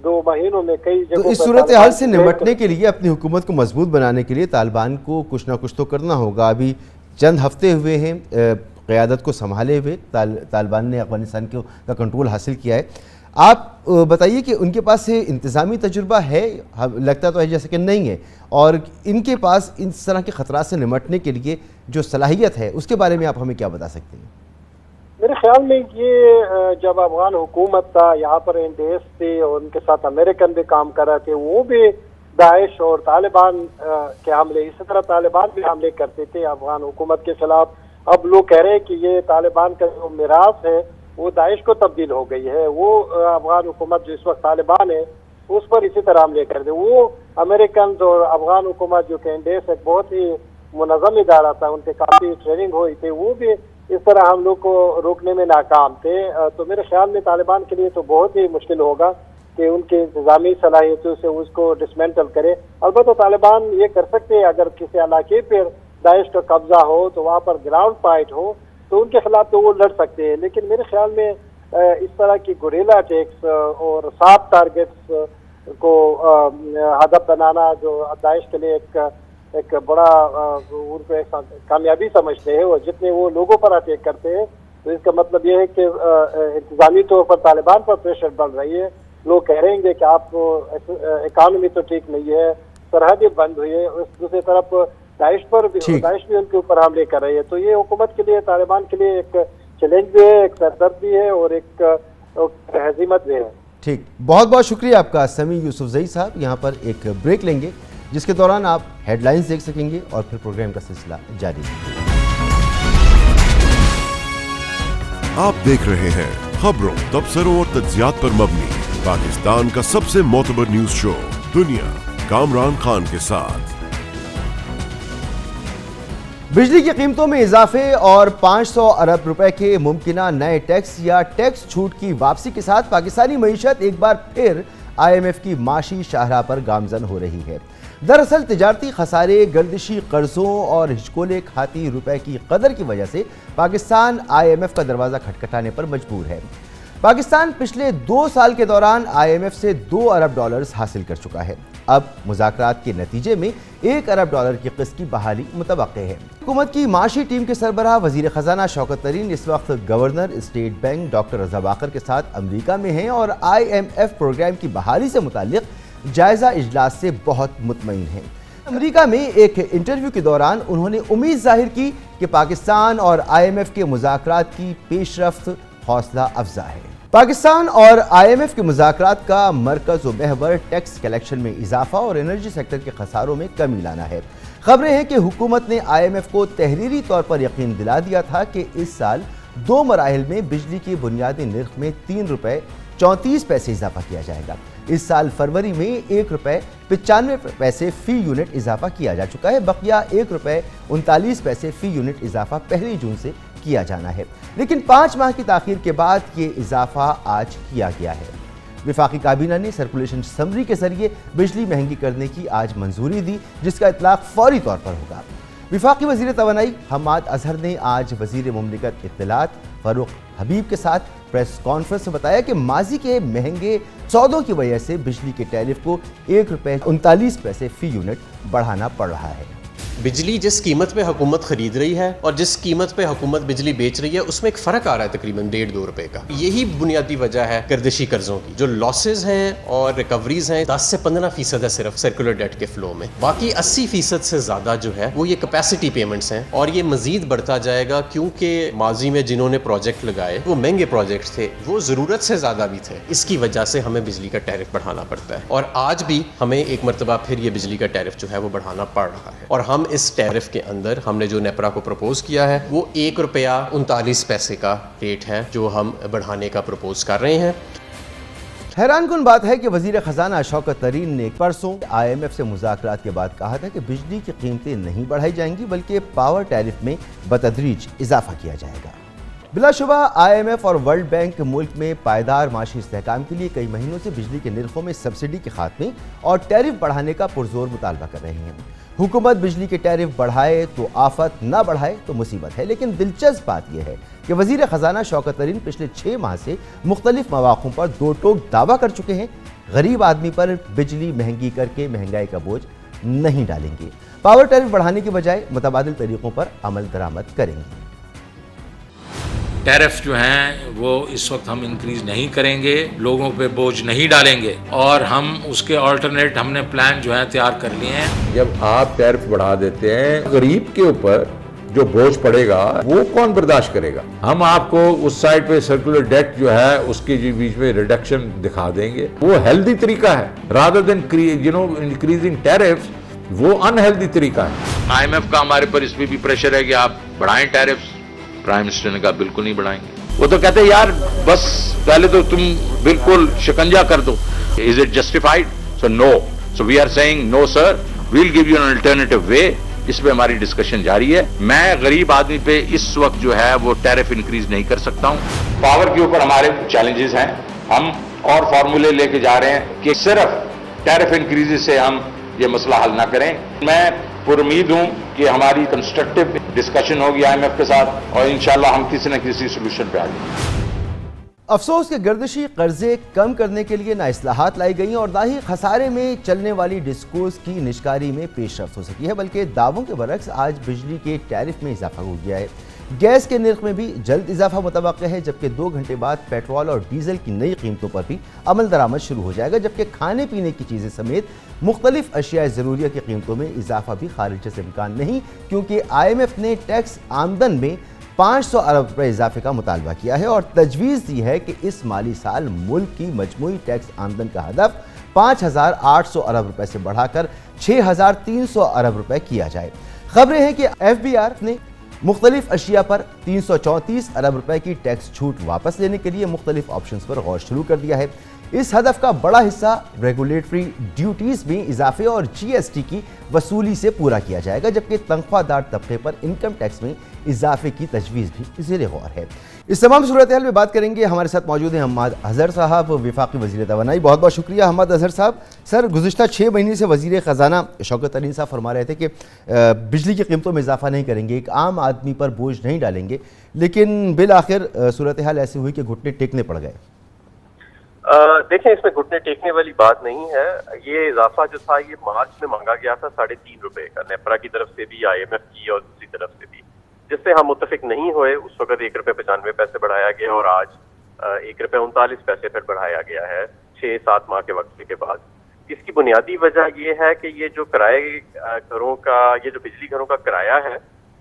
2 महीनों में कई जगहों
तो इस सूरत हाल से निपटने के लिए, अपनी हुकूमत को मजबूत बनाने के लिए तालिबान को कुछ ना कुछ तो करना होगा। अभी चंद हफ्ते हुए हैं क़यादत को संभाले हुए, तालिबान ने अफगानिस्तान का कंट्रोल हासिल किया है। आप बताइए कि उनके पास से इंतज़ामी तजुर्बा है? लगता तो है जैसे कि नहीं है। और इनके पास इस तरह के ख़तरात से निपटने के लिए जो सलाहियत है, उसके बारे में आप हमें क्या बता सकते हैं?
मेरे ख्याल में ये जब अफगान हुकूमत था, यहाँ पर NDS थी और उनके साथ अमेरिकन भी काम कर रहे थे, वो भी दाइश और तालिबान के हमले, इसी तरह तालिबान भी हमले करते थे अफगान हुकूमत के खिलाफ। अब लोग कह रहे हैं कि ये तालिबान का जो मिरास है वो दाइश को तब्दील हो गई है। वो अफगान हुकूमत जो इस वक्त तालिबान है उस पर इसी तरह हमले कर दे। वो अमेरिकन और अफगान हुकूमत जो कि NDS एक बहुत ही मुनज़्ज़म इदारा था, उनके काफ़ी ट्रेनिंग हुई थी, वो भी इस तरह हम लोग को रोकने में नाकाम थे। तो मेरे ख्याल में तालिबान के लिए तो बहुत ही मुश्किल होगा कि उनके इंतजामी सलाहियतों से उसको डिसमेंटल करे। अलबत्ता तालिबान ये कर सकते हैं, अगर किसी इलाके पर दाइश का कब्जा हो तो वहाँ पर ग्राउंड फाइट हो तो उनके खिलाफ तो वो लड़ सकते हैं। लेकिन मेरे ख्याल में इस तरह की गुरिल्ला अटैक्स और सॉफ्ट टारगेट्स को हदफ बनाना जो दाइश के लिए एक बड़ा उनको एक कामयाबी समझते हैं, और जितने वो लोगों पर अटैक करते हैं, तो इसका मतलब ये है कि इंतजामी तौर पर तालिबान पर प्रेशर बढ़ रही है। लोग कह रहे हैं कि आप इकानमी तो ठीक नहीं है, सरहदें बंद हुई है, दूसरी तरफ दाइश भी उनके ऊपर हमले कर रही है। तो ये हुकूमत के लिए, तालिबान के लिए एक चैलेंज भी है, एक सरदर्द भी है और एक हज़ीमत भी है।
ठीक, बहुत बहुत शुक्रिया आपका समी यूसुफजई साहब। यहाँ पर एक ब्रेक लेंगे जिसके दौरान आप हेडलाइंस देख सकेंगे और फिर प्रोग्राम का सिलसिला जारी रहेगा।
आप देख रहे हैं खबरों, तबसरों और तज्जियात पर मबनी पाकिस्तान का सबसे मोतबर न्यूज शो दुनिया, कामरान खान के साथ।
बिजली की कीमतों में इजाफे और 500 अरब रुपए के मुमकिना नए टैक्स या टैक्स छूट की वापसी के साथ पाकिस्तानी मईशत एक बार फिर IMF की माशी शाहराह पर गामजन हो रही है। दरअसल तिजारती खसारे, गर्दिशी कर्जों और हिचकोले खाती रुपए की कदर की वजह से पाकिस्तान IMF का दरवाज़ा खटखटाने पर मजबूर है। पाकिस्तान पिछले 2 साल के दौरान IMF से 2 अरब डॉलर्स हासिल कर चुका है। अब मुज़ाकरात के नतीजे में 1 अरब डॉलर की किस्त की बहाली मुतवक्के है। हुकूमत की माशी टीम के सरबराह वज़ीर ख़जाना शौकत तरीन इस वक्त गवर्नर स्टेट बैंक डॉक्टर रज़ा बाकर के साथ अमरीका में हैं और IMF प्रोग्राम की बहाली से मुताल्लिक जायज़ा इजलास से बहुत मुतमईन हैं। अमरीका में एक इंटरव्यू के दौरान उन्होंने उम्मीद जाहिर की कि पाकिस्तान और IMF के मुज़ाकरात की पेशरफ्त हौसला अफजा है। पाकिस्तान और IMF के मुज़ाकरात का मरकज़ व महवर टैक्स कलेक्शन में इजाफा और एनर्जी सेक्टर के खसारों में कमी लाना है। खबरें हैं कि हुकूमत ने IMF को तहरीरी तौर पर यकीन दिला दिया था कि इस साल 2 मराहिल में बिजली के बुनियादी निर्ख में 3 रुपये 34 पैसे इजाफा किया जाएगा। इस साल फरवरी में 1 रुपये 95 पैसे फ़ी यूनिट इजाफा किया जा चुका है। बकिया 1 रुपये 39 पैसे फ़ी यूनिट इजाफा 1 जून से किया जाना है, लेकिन 5 माह की ताख़ीर के बाद ये इजाफा आज किया गया है। वफाकी काबीना ने सर्कुलेशन समरी के जरिए बिजली महंगी करने की आज मंजूरी दी, जिसका इतलाक फौरी तौर पर होगा। वफाकी वजीर तवानाई हम्माद अजहर ने आज वजीर मुमलिकत इत्तलात फारूक हबीब के साथ प्रेस कॉन्फ्रेंस में बताया कि माजी के महंगे सौदों की वजह से बिजली के टैरिफ को ₹1.39 फी यूनिट बढ़ाना पड़ रहा है।
बिजली जिस कीमत पे हुकूमत खरीद रही है और जिस कीमत पे हुकूमत बिजली बेच रही है उसमें एक फ़र्क आ रहा है तकरीबन ₹1.5-2 का। यही बुनियादी वजह है गर्दिशी कर्जों की। जो लॉसेज हैं और रिकवरीज हैं 10 से 15% है सिर्फ सर्कुलर डेट के फ्लो में, बाकी 80% से ज़्यादा जो है वो ये कैपेसिटी पेमेंट्स हैं और ये मजीद बढ़ता जाएगा क्योंकि माजी में जिन्होंने प्रोजेक्ट लगाए वो महंगे प्रोजेक्ट थे, वो ज़रूरत से ज़्यादा भी थे। इसकी वजह से हमें बिजली का टैरिफ बढ़ाना पड़ता है और आज भी हमें एक मरतबा फिर ये बिजली का टैरिफ जो है वो बढ़ाना पड़ रहा है। और हम इस टैरिफ के अंदर हमने जो नेपरा को प्रपोज किया है वो ₹1.39 का रेट है जो हम बढ़ाने का प्रपोज कर रहे हैं।
हैरानकुन बात है कि वजीर खजाना शौकत तरीन ने परसों IMF से मुज़ाकरात के बाद कहा था कि बिजली की कीमतें नहीं बढ़ाई जाएंगी बल्कि पावर टैरिफ में बतदरीज इजाफा किया जाएगा। बिलाशुबा IMF और वर्ल्ड बैंक मुल्क में पायदार माशी इस्तेहकाम के लिए कई महीनों से बिजली के निर्खों में सब्सिडी के खात्मे और टैरिफ बढ़ाने का पुरजोर मुतालबा कर रही हैं। हुकूमत बिजली के टैरिफ बढ़ाए तो आफत, ना बढ़ाए तो मुसीबत है। लेकिन दिलचस्प बात यह है कि वजीर खजाना शौकत तरीन पिछले 6 माह से मुख्तलिफ मौक़ों पर दो टोक दावा कर चुके हैं, गरीब आदमी पर बिजली महंगी करके महंगाई का बोझ नहीं डालेंगे, पावर टैरिफ बढ़ाने की बजाय मुतबादिल तरीकों पर अमल दरामद करेंगे।
टैरिफ जो हैं वो इस वक्त हम इंक्रीज नहीं करेंगे, लोगों पे बोझ नहीं डालेंगे और हम उसके ऑल्टरनेट हमने प्लान जो है तैयार कर लिए हैं।
जब आप टैरिफ बढ़ा देते हैं गरीब के ऊपर जो बोझ पड़ेगा वो कौन बर्दाश्त करेगा। हम आपको उस साइड पे सर्कुलर डेट जो है उसके बीच में रिडक्शन दिखा देंगे, वो हेल्दी तरीका है रादर देन इंक्रीजिंग टैरिफ, वो अनहेल्दी तरीका है।
IMF का हमारे पर इसमें भी प्रेशर है कि आप बढ़ाएं टैरिफ। प्राइम मिनिस्टर ने कहा बिल्कुल नहीं बढ़ाएंगे। वो तो कहते हैं यार बस पहले तो तुम बिल्कुल शिकंजा कर दो। Is it justified? So no. So we are saying no sir, we will give you an alternative way. इस पे हमारी डिस्कशन जारी है। मैं गरीब आदमी पे इस वक्त जो है वो टैरिफ इंक्रीज नहीं कर सकता हूं। पावर के ऊपर हमारे चैलेंजेस हैं, हम और फार्मूले लेके जा रहे हैं कि सिर्फ टैरिफ इंक्रीज से हम ये मसला हल ना करें। मैं पुरुमीद हूं कि हमारी कंस्ट्रक्टिव डिस्कशन होगी IMF के साथ और इंशाल्लाह हम किसी न किसी सोल्यूशन पे आ जाएंगे।
अफसोस के गर्दिशी कर्जे कम करने के लिए ना इस्लाहात लाई गई और ना ही खसारे में चलने वाली डिस्कोर्स की निष्कारी में पेशरफ्त हो सकी है, बल्कि दावों के बरक्स आज बिजली के टैरिफ में इजाफा हो गया है। गैस के निर्ख में भी जल्द इजाफा मुतवक्के है, जबकि 2 घंटे बाद पेट्रोल और डीजल की नई कीमतों पर भी अमल दरामद शुरू हो जाएगा, जबकि खाने पीने की चीज़ें समेत मुख्तलिफ अशियाए ज़रूरिया की कीमतों में इजाफा भी खारिज से इम्कान नहीं, क्योंकि IMF ने टैक्स आमदन में 500 अरब रुपये इजाफे का मुतालबा किया है और तजवीज़ दी है कि इस माली साल मुल्क की मजमूई टैक्स आमदन का हदफ 5,800 अरब रुपये से बढ़ाकर 6,300 अरब रुपये किया जाए। खबरें हैं कि FBR ने मुख्तलिफ अशिया पर 334 अरब रुपए की टैक्स छूट वापस लेने के लिए मुख्तलिफ ऑप्शंस पर गौर शुरू कर दिया है। इस हदफ का बड़ा हिस्सा रेगुलेटरी ड्यूटीज में इजाफे और GST की वसूली से पूरा किया जाएगा, जबकि तनख्वाहदार तबके पर इनकम टैक्स में इजाफे की तजवीज़ भी ज़ेर गौर है। इस तमाम सूरत हाल में बात करेंगे। हमारे साथ मौजूद हैं हम्माद अजहर साहब, वफाकी वज़ीर तवानाई। बहुत बहुत शुक्रिया हम्माद अजहर साहब। सर, गुज़िश्ता 6 महीने से वज़ीर ख़जाना शौकत तरीन साहब फरमा रहे थे कि बिजली की कीमतों में इजाफा नहीं करेंगे, एक आम आदमी पर बोझ नहीं डालेंगे, लेकिन बिल आखिर सूरत हाल ऐसी हुई कि घुटने टेकने पड़ गए।
देखें, इसमें घुटने टेकने वाली बात नहीं है। ये इजाफा जो था ये मार्च में मांगा गया था 3.5 रुपए का, नेपरा की तरफ से भी, IMF की और दूसरी तरफ से भी, जिससे हम मुत्तफिक नहीं हुए। उस वक्त ₹1.95 बढ़ाया गया और आज ₹1.39 फिर बढ़ाया गया है 6-7 माह के वक्त के बाद। इसकी बुनियादी वजह ये है कि ये जो किराए घरों का, ये जो बिजली घरों का किराया है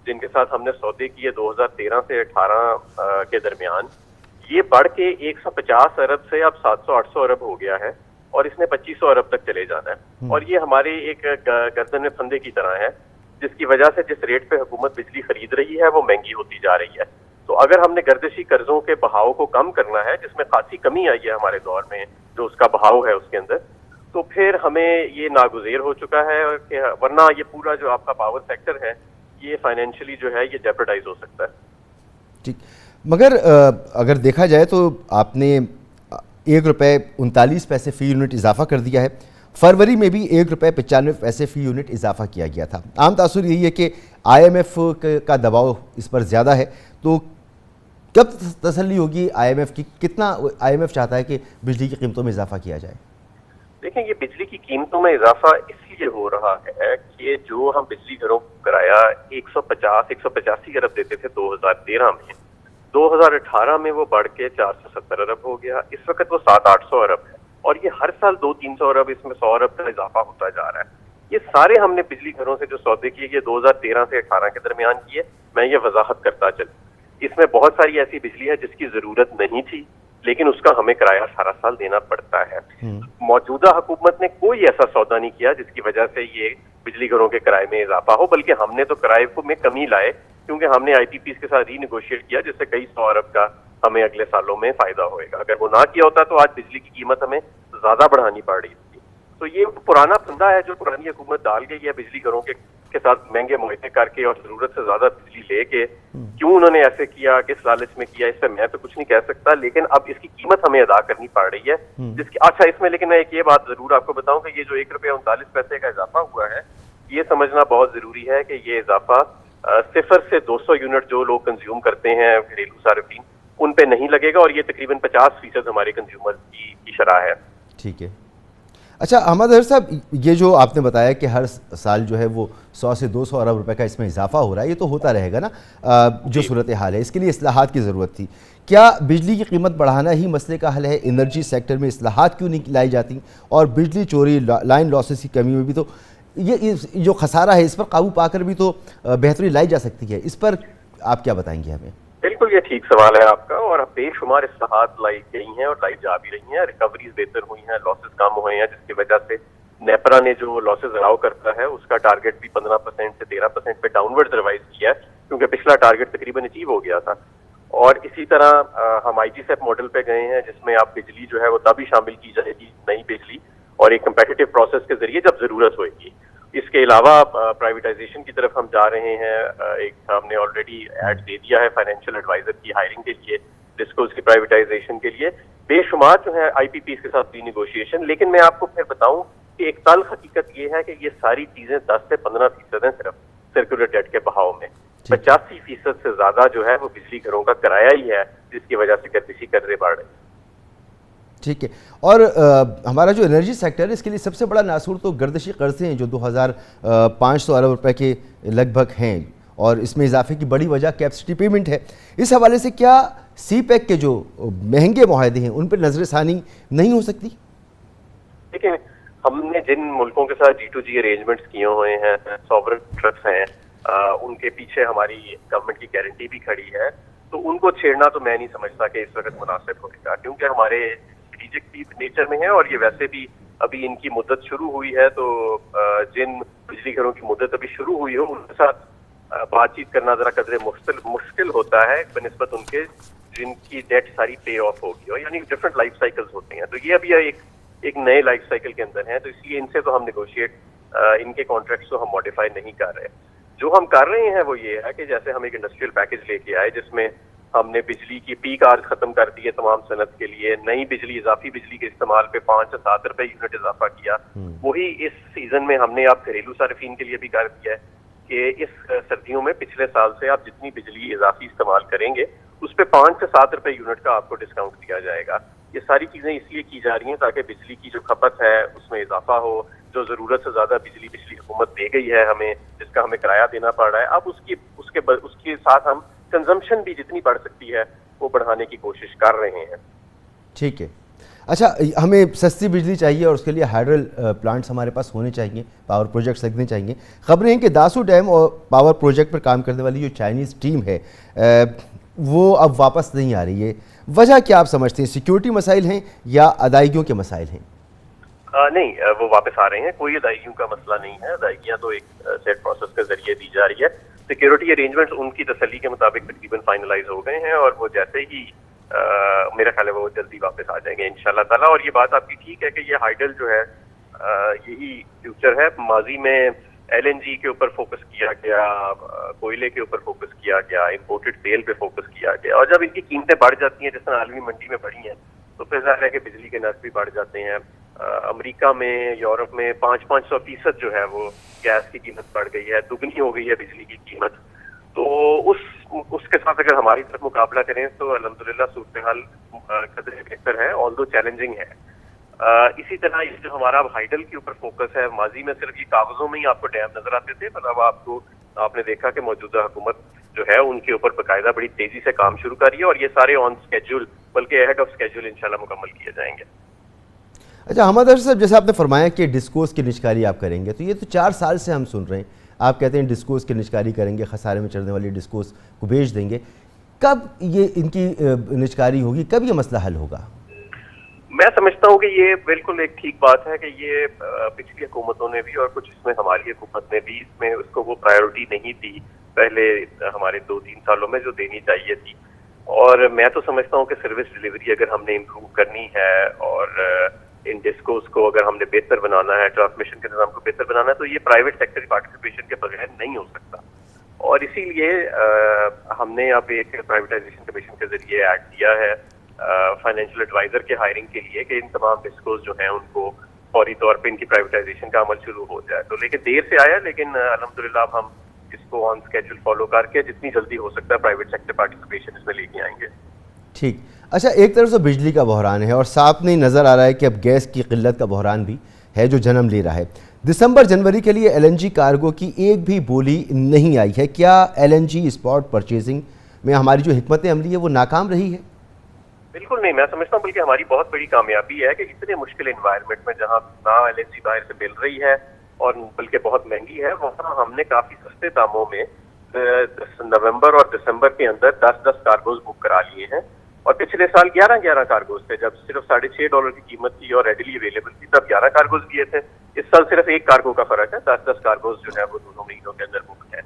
जिनके साथ हमने सौदे किए 2013 से 18 के दरमियान, ये बढ़ के 150 अरब से अब 700-800 अरब हो गया है और इसने 2500 अरब तक चले जाना है। और ये हमारे एक गर्दन में फंदे की तरह है, जिसकी वजह से जिस रेट पे हुकूमत बिजली खरीद रही है वो महंगी होती जा रही है। तो अगर हमने गर्दिशी कर्जों के बहाव को कम करना है, जिसमें खासी कमी आई है हमारे दौर में, जो उसका बहाव है उसके अंदर, तो फिर हमें ये नागुज़ेर हो चुका है कि वरना ये पूरा जो आपका पावर सेक्टर है ये फाइनेंशियली जो है ये जेपरडाइज हो सकता है।
ठीक, मगर अगर देखा जाए तो आपने ₹1.39 फी यूनिट इजाफा कर दिया है। फरवरी में भी ₹1.95 फी यूनिट इजाफा किया गया था। आम तासुर यही है कि IMF का दबाव इस पर ज़्यादा है, तो कब तसल्ली होगी IMF की? कितना IMF चाहता है कि बिजली की कीमतों में इजाफा किया जाए?
देखें, ये बिजली की कीमतों में इजाफा इसलिए हो रहा है कि जो हम बिजली घरों को किराया 185 अरब देते थे 2013 में, 2018 में वो बढ़ के 470 अरब हो गया। इस वक्त वो 700-800 अरब है और ये हर साल 200-300 अरब, इसमें 100 अरब का इजाफा होता जा रहा है। ये सारे हमने बिजली घरों से जो सौदे किए, ये 2013 से 18 के दरमियान किए। मैं ये वजाहत करता चलूं, इसमें बहुत सारी ऐसी बिजली है जिसकी जरूरत नहीं थी, लेकिन उसका हमें किराया सारा साल देना पड़ता है। मौजूदा हुकूमत ने कोई ऐसा सौदा नहीं किया जिसकी वजह से ये बिजली घरों के किराए में इजाफा हो, बल्कि हमने तो किराए को में कमी लाए, क्योंकि हमने IPPs के साथ रीनेगोशिएट किया, जिससे कई 100 अरब का हमें अगले सालों में फायदा होएगा। अगर वो ना किया होता तो आज बिजली की कीमत हमें ज्यादा बढ़ानी पड़ रही थी। तो ये पुराना फंदा है जो पुरानी हुकूमत डाल गई है बिजली घरों के साथ महंगे मुआहदे करके और जरूरत से ज्यादा बिजली लेके। क्यों उन्होंने ऐसे किया, किस लालच में किया, इससे मैं तो कुछ नहीं कह सकता, लेकिन अब इसकी कीमत हमें अदा करनी पड़ रही है जिसकी। अच्छा, इसमें लेकिन मैं एक ये बात जरूर आपको बताऊं कि ये जो ₹1.39 का इजाफा हुआ है, ये समझना बहुत जरूरी है कि ये इजाफा 0 से 200 यूनिट जो लोग कंज्यूम करते हैं घरेलू सार्फिन, उन पे नहीं लगेगा और ये तकरीबन 50% हमारे कंज्यूमर की शरह है।
ठीक है। अच्छा अहमद अजहर साहब, ये जो आपने बताया कि हर साल जो है वो 100 से 200 अरब रुपए का इसमें इजाफा हो रहा है, ये तो होता रहेगा ना। जो सूरत हाल है, इसके लिए इस्लाहात की ज़रूरत थी। क्या बिजली की कीमत बढ़ाना ही मसले का हल है? एनर्जी सेक्टर में इस्लाहात क्यों नहीं लाई जाती? और बिजली चोरी, लाइन लॉसेस की कमी में भी तो ये जो खसारा है, इस पर काबू पाकर भी तो बेहतरी लाई जा सकती है। इस पर आप क्या बताएंगे हमें?
बिल्कुल, ये ठीक सवाल है आपका, और बेशुमार इस्लाहात लाई गई हैं और लाई जा भी रही हैं। रिकवरीज बेहतर हुई हैं, लॉसेस कम हुए हैं, जिसकी वजह से नेपरा ने जो लॉसेस अलाउ करता है उसका टारगेट भी 15% से 13% पे डाउनवर्ड रिवाइज किया है, क्योंकि पिछला टारगेट तकरीबन अचीव हो गया था। और इसी तरह हम IGSEP मॉडल पे गए हैं, जिसमें आप बिजली जो है वो तभी शामिल की जाएगी, नई बिजली, और एक कंपेटिटिव प्रोसेस के जरिए जब जरूरत होगी। इसके अलावा प्राइवेटाइजेशन की तरफ हम जा रहे हैं। एक हमने ऑलरेडी ऐड दे दिया है फाइनेंशियल एडवाइजर की हायरिंग के लिए, डिस्कोस की प्राइवेटाइजेशन के लिए। बेशुमार जो है IPPs के साथ रीनेगोशिएशन। लेकिन मैं आपको फिर बताऊं कि एक तल्ख हकीकत ये है कि ये सारी चीजें 10 से 15% है सिर्फ सर्कुलर डेट के बहाव में। 85% से ज्यादा जो है वो बिजली घरों का किराया ही है, जिसकी वजह से गर्दिशी कर्जे बढ़ रहे हैं।
ठीक है। और हमारा जो एनर्जी सेक्टर है, इसके लिए सबसे बड़ा नासूर तो गर्दिशी कर्जे हैं जो 2500 अरब रुपए के लगभग हैं, और इसमें इजाफे की बड़ी वजह कैपेसिटी पेमेंट है। इस हवाले से क्या CPEC के जो महंगे मुआहदे हैं उन पर नजरसानी नहीं हो सकती?
देखिए, हमने जिन मुल्कों के साथ G2G अरेंजमेंट्स किए हुए हैं, सॉवरेन ट्रस्ट हैं, उनके पीछे हमारी गवर्नमेंट की गारंटी भी खड़ी है, तो उनको छेड़ना तो मैं नहीं समझता कि इस वक्त मुनासिब होगा, क्योंकि हमारे स्ट्रेटेजिक नेचर में है। और ये वैसे भी अभी इनकी मुद्दत शुरू हुई है, तो जिन बिजली घरों की मुद्दत अभी शुरू हुई हो उनके साथ बातचीत करना जरा कदरे मुश्किल होता है बनिस्बत उनके जिनकी डेट सारी पे ऑफ होगी हो, यानी डिफरेंट लाइफ साइकिल्स होते हैं। तो ये अभी एक नए लाइफ साइकिल के अंदर है, तो इसलिए इनसे तो हम नेगोशिएट, इनके कॉन्ट्रैक्ट्स को हम मॉडिफाई नहीं कर रहे। जो हम कर रहे हैं वो ये है कि जैसे हम एक इंडस्ट्रियल पैकेज लेके आए, जिसमें हमने बिजली की पीक आवर्स खत्म कर दिए तमाम सनत के लिए, नई बिजली, इजाफी बिजली के इस्तेमाल पे 5 से 7 रुपए यूनिट इजाफा किया। वही इस सीजन में हमने आप घरेलू सार्फिन के लिए भी कर दिया है कि इस सर्दियों में पिछले साल से आप जितनी बिजली इजाफी इस्तेमाल करेंगे उस पर 5 से 7 रुपए यूनिट का आपको डिस्काउंट दिया जाएगा। ये सारी चीजें इसलिए की जा रही हैं ताकि बिजली की जो खपत है उसमें इजाफा हो। जो जरूरत से ज्यादा बिजली पिछली हुकूमत दे गई है हमें, जिसका हमें किराया देना पड़ रहा है, अब उसके साथ हम कंजम्पशन भी जितनी बढ़ सकती है वो बढ़ाने की कोशिश कर रहे हैं।
ठीक है। अच्छा, हमें सस्ती बिजली चाहिए और उसके लिए हाइड्रल प्लांट्स हमारे पास होने चाहिए, पावर प्रोजेक्ट्स लगने चाहिए। खबरें हैं कि दासू डैम और पावर प्रोजेक्ट पर काम करने वाली जो चाइनीज़ टीम है वो अब वापस नहीं आ रही है। वजह क्या आप समझते हैं? सिक्योरिटी मसाइल हैं या अदायगियों के मसाइल हैं?
नहीं, वो वापस आ रहे हैं, कोई अदायगियों का मसला नहीं है। अदायगियाँ तो एक सेट प्रोसेस के जरिए दी जा रही है। सिक्योरिटी अरेंजमेंट्स उनकी तसल्ली के मुताबिक तकरीबन फाइनलाइज हो गए हैं, और वो जैसे ही मेरा ख्याल है वो जल्दी वापस आ जाएंगे इंशाल्लाह ताला। और ये बात आपकी ठीक है कि ये हाइडल जो है यही फ्यूचर है। माजी में LNG के ऊपर फोकस किया गया, कोयले के ऊपर फोकस किया गया, इम्पोर्टेड तेल पे फोकस किया गया, और जब इनकी कीमतें बढ़ जाती हैं जिस तरह आलमी मंडी में बढ़ी हैं, तो फिर ज़ाहिर है कि बिजली के नर्स भी बढ़ जाते हैं। अमेरिका में, यूरोप में 500% जो है वो गैस की कीमत बढ़ गई है, दुगनी हो गई है बिजली की कीमत। तो उसके साथ अगर हमारी तरफ मुकाबला करें तो अल्हम्दुलिल्लाह सूरत हाल कदरे बेहतर है, ऑल्दो चैलेंजिंग है। इसी तरह ये जो हमारा अब हाइडल के ऊपर फोकस है, माजी में सिर्फ ये कागजों में ही आपको डैम नजर आते थे, पर अब आपने देखा कि मौजूदा हुकूमत जो है उनके ऊपर बाकायदा बड़ी तेजी से काम शुरू कर रही है और ये सारे ऑन स्केड्यूल बल्कि अहेड ऑफ स्केड्यूल इंशाल्लाह मुकम्मल किए जाएंगे।
अच्छा हमाद अजहर साहब, जैसे आपने फरमाया कि डिस्कोस की निचकारी आप करेंगे, तो ये तो 4 साल से हम सुन रहे हैं, आप कहते हैं डिस्कोस की निचकारी करेंगे, खसारे में चढ़ने वाली डिस्कोस को बेच देंगे। कब ये इनकी निचकारी होगी, कब ये मसला हल होगा?
मैं समझता हूँ कि ये बिल्कुल एक ठीक बात है कि ये पिछली हुकूमतों ने भी और कुछ इसमें हमारी हुकूमत ने भी इसमें उसको वो प्रायोरिटी नहीं दी पहले हमारे 2-3 सालों में जो देनी चाहिए थी। और मैं तो समझता हूँ कि सर्विस डिलीवरी अगर हमने इम्प्रूव करनी है और इन डिस्कोस को अगर हमने बेहतर बनाना है, ट्रांसमिशन के निज़ाम को बेहतर बनाना है, तो ये प्राइवेट सेक्टर की पार्टिसिपेशन के बगैर नहीं हो सकता। और इसीलिए हमने अब एक प्राइवेटाइजेशन कमीशन के जरिए एक्ट दिया है फाइनेंशियल एडवाइजर के हायरिंग के लिए कि इन तमाम डिस्कोस जो हैं उनको फौरी तौर पे इनकी प्राइवेटाइजेशन का अमल शुरू हो जाए। तो लेकिन देर से आया, लेकिन अल्हम्दुलिल्लाह अब हम इसको ऑन स्केड्यूल फॉलो करके जितनी जल्दी हो सकता है प्राइवेट सेक्टर पार्टिसिपेशन इसमें लेके आएंगे।
ठीक। अच्छा, एक तरफ से बिजली का बहरान है और साथ में नज़र आ रहा है कि अब गैस की किल्लत का बहरान भी है जो जन्म ले रहा है। दिसंबर जनवरी के लिए LNG कार्गो की एक भी बोली नहीं आई है। क्या LNG स्पॉट परचेजिंग में हमारी जो हिकमत अमली है वो नाकाम रही है?
बिल्कुल नहीं, मैं समझता हूँ बल्कि हमारी बहुत बड़ी कामयाबी है कि इतने मुश्किल एनवायरनमेंट में जहाँ ना LNG बाहर से मिल रही है और बल्कि बहुत महंगी है, वहाँ हमने काफी सस्ते दामों में नवंबर और दिसंबर के अंदर 10-10 कार्गोज बुक करा लिए हैं। और पिछले साल 11-11 कार्गोज थे, जब सिर्फ $6.5 की कीमत थी और रेडिली अवेलेबल थी, तब 11 कार्गोज दिए थे। इस साल सिर्फ 1 कार्गो का फर्क है, 10-10 कार्गोज जो है वो दोनों महीनों के अंदर बुक है।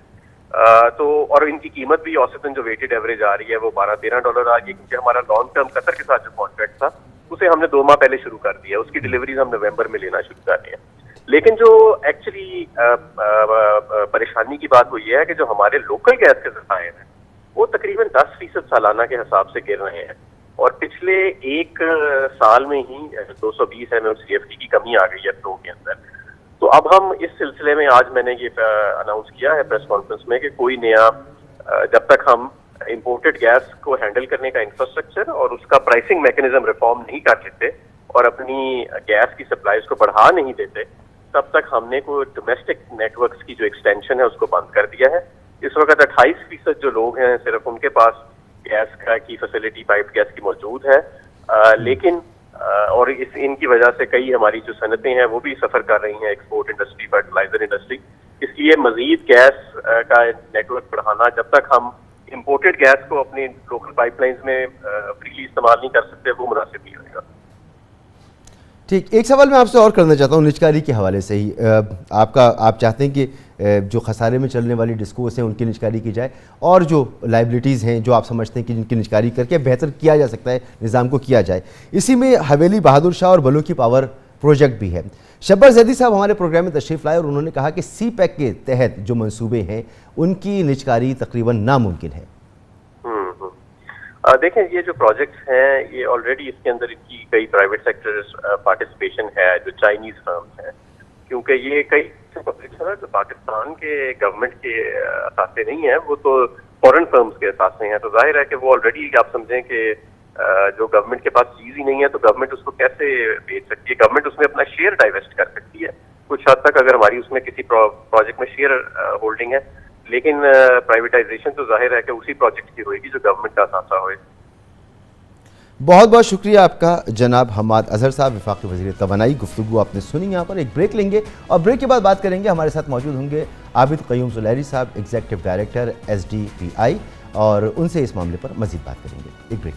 तो और इनकी कीमत भी औसतन जो वेटेड एवरेज आ रही है वो $12-13 आ गई, क्योंकि हमारा लॉन्ग टर्म कतर के साथ जो कॉन्ट्रैक्ट था उसे हमने 2 माह पहले शुरू कर दिया, उसकी डिलीवरीज हम नवंबर में लेना शुरू कर रहे हैं। लेकिन जो एक्चुअली परेशानी की बात वो ये है कि जो हमारे लोकल गैस के ज़खायर हैं वो तकरीबन 10% सालाना के हिसाब से गिर रहे हैं और पिछले 1 साल में ही 220 MMCFD की कमी आ गई है फ्लो के अंदर। तो अब हम इस सिलसिले में आज मैंने ये अनाउंस किया है प्रेस कॉन्फ्रेंस में कि कोई नया जब तक हम इंपोर्टेड गैस को हैंडल करने का इंफ्रास्ट्रक्चर और उसका प्राइसिंग मैकेनिज्म रिफॉर्म नहीं कर लेते और अपनी गैस की सप्लाईज को बढ़ा नहीं देते, तब तक हमने कोई डोमेस्टिक नेटवर्क्स की जो एक्सटेंशन है उसको बंद कर दिया है। इस वक्त 28% जो लोग हैं सिर्फ उनके पास गैस की फैसिलिटी पाइप गैस की मौजूद है, लेकिन और इनकी वजह से कई हमारी जो सनतें हैं वो भी सफर कर रही हैं, एक्सपोर्ट इंडस्ट्री, फर्टिलाइजर इंडस्ट्री। इसलिए मजीद गैस का नेटवर्क बढ़ाना, जब तक हम इंपोर्टेड गैस को अपनी लोकल पाइपलाइंस में फ्रीली इस्तेमाल नहीं कर सकते, वो मुनासिब नहीं रहेगा।
ठीक, एक सवाल मैं आपसे और करना चाहता हूँ निचकारी के हवाले से ही। आप चाहते हैं कि जो खसारे में चलने वाली डिस्कोस हैं उनकी निचकारी की जाए और जो लाइबिलिटीज़ हैं जो आप समझते हैं कि जिनकी निचकारी करके बेहतर किया जा सकता है, निज़ाम को किया जाए। इसी में हवेली बहादुर शाह और बलों की पावर प्रोजेक्ट भी है। शब्बर जैदी साहब हमारे प्रोग्राम में तशरीफ़ लाए और उन्होंने कहा कि CPEC के तहत जो मंसूबे हैं उनकी निचकारी तकरीबन नामुमकिन है।
देखें, ये जो प्रोजेक्ट्स हैं ये ऑलरेडी इसके अंदर इनकी कई प्राइवेट सेक्टर पार्टिसिपेशन है, जो चाइनीज फर्म्स हैं, क्योंकि ये कई प्रोजेक्ट्स हैं जो पाकिस्तान के गवर्नमेंट के असासे नहीं है, वो तो फॉरेन फर्म्स के असासे हैं। तो जाहिर है कि वो ऑलरेडी आप समझें कि जो गवर्नमेंट के पास चीज ही नहीं है तो गवर्नमेंट उसको कैसे बेच सकती है। गवर्नमेंट उसमें अपना शेयर डाइवेस्ट कर सकती है कुछ हद तक, अगर हमारी उसमें किसी प्रोजेक्ट में शेयर होल्डिंग है, लेकिन प्राइवेटाइजेशन तो जाहिर है कि उसी प्रोजेक्ट की होगी जो गवर्नमेंट का असासा होए।
बहुत बहुत शुक्रिया आपका जनाब हमाद अजहर साहब, वफाकी वज़ीर तवानाई। गुफ्तगू आपने सुनी। यहाँ पर एक ब्रेक लेंगे और ब्रेक के बाद बात करेंगे। हमारे साथ मौजूद होंगे आबिद क़य्यूम सुलहरी साहब, एग्जीक्यूटिव डायरेक्टर SDPI, और उनसे इस मामले पर मजीद बात करेंगे। एक ब्रेक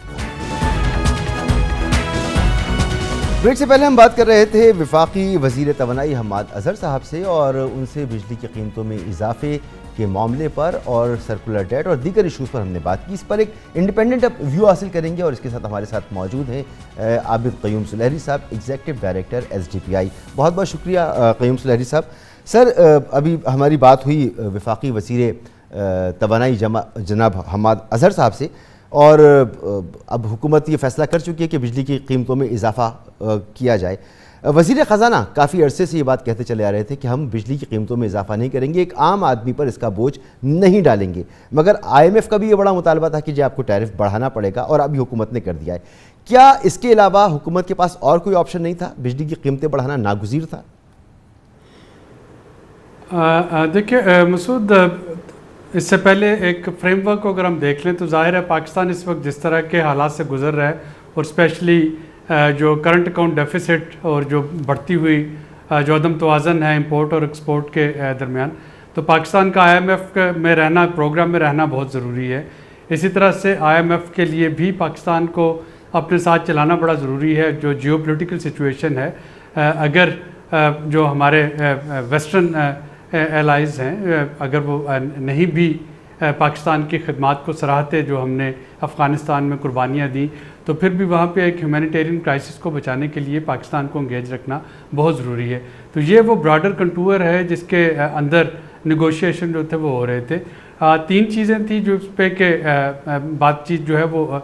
से पहले हम बात कर रहे थे वफाकी वज़ीर तवानाई हमाद अजहर साहब से और उनसे बिजली की कीमतों में इजाफे के मामले पर और सर्कुलर डेट और दीगर इशूज़ पर हमने बात की। इस पर एक इंडिपेंडेंट व्यू हासिल करेंगे और इसके साथ हमारे साथ मौजूद हैं आबिद क़य्यूम सुलहरी साहब, एग्जीक्यूटिव डायरेक्टर SDPI। बहुत बहुत शुक्रिया क़य्यूम सुलहरी साहब। सर, अभी हमारी बात हुई वफाकी वज़ीर तवानाई जनाब हमाद अजहर साहब से और अब हुकूमत ये फैसला कर चुकी है कि बिजली की कीमतों में इजाफा किया जाए। वज़ीर ख़जाना काफ़ी अरसे से ये बात कहते चले आ रहे थे कि हम बिजली की कीमतों में इजाफा नहीं करेंगे, एक आम आदमी पर इसका बोझ नहीं डालेंगे, मगर IMF का भी ये बड़ा मुतालबा था कि जी आपको टैरिफ बढ़ाना पड़ेगा और अभी हुकूमत ने कर दिया है। क्या इसके अलावा हुकूमत के पास और कोई ऑप्शन नहीं था? बिजली की कीमतें बढ़ाना नागुज़ीर था?
देखिए मसूद, इससे पहले एक फ्रेमवर्क को अगर हम देख लें तो जाहिर है पाकिस्तान इस वक्त जिस तरह के हालात से गुजर रहा है और स्पेशली जो करंट अकाउंट डेफिसिट और जो बढ़ती हुई जो अदम तवाज़न है इंपोर्ट और एक्सपोर्ट के दरमियान, तो पाकिस्तान का IMF में रहना, प्रोग्राम में रहना बहुत ज़रूरी है। इसी तरह से IMF के लिए भी पाकिस्तान को अपने साथ चलाना बड़ा ज़रूरी है। जो जियोपॉलिटिकल सिचुएशन है, अगर जो हमारे वेस्टर्न एलाइज़ हैं अगर वो नहीं भी पाकिस्तान की खिदमात को सराहते जो हमने अफ़गानिस्तान में कुर्बानियाँ दी, तो फिर भी वहाँ पे एक ह्यूमैनिटेरियन क्राइसिस को बचाने के लिए पाकिस्तान को इंगेज रखना बहुत ज़रूरी है। तो ये वो ब्रॉडर कंटूर है जिसके अंदर निगोशिएशन जो थे वो हो रहे थे। 3 चीज़ें थी जो इस पे के बातचीत जो है वो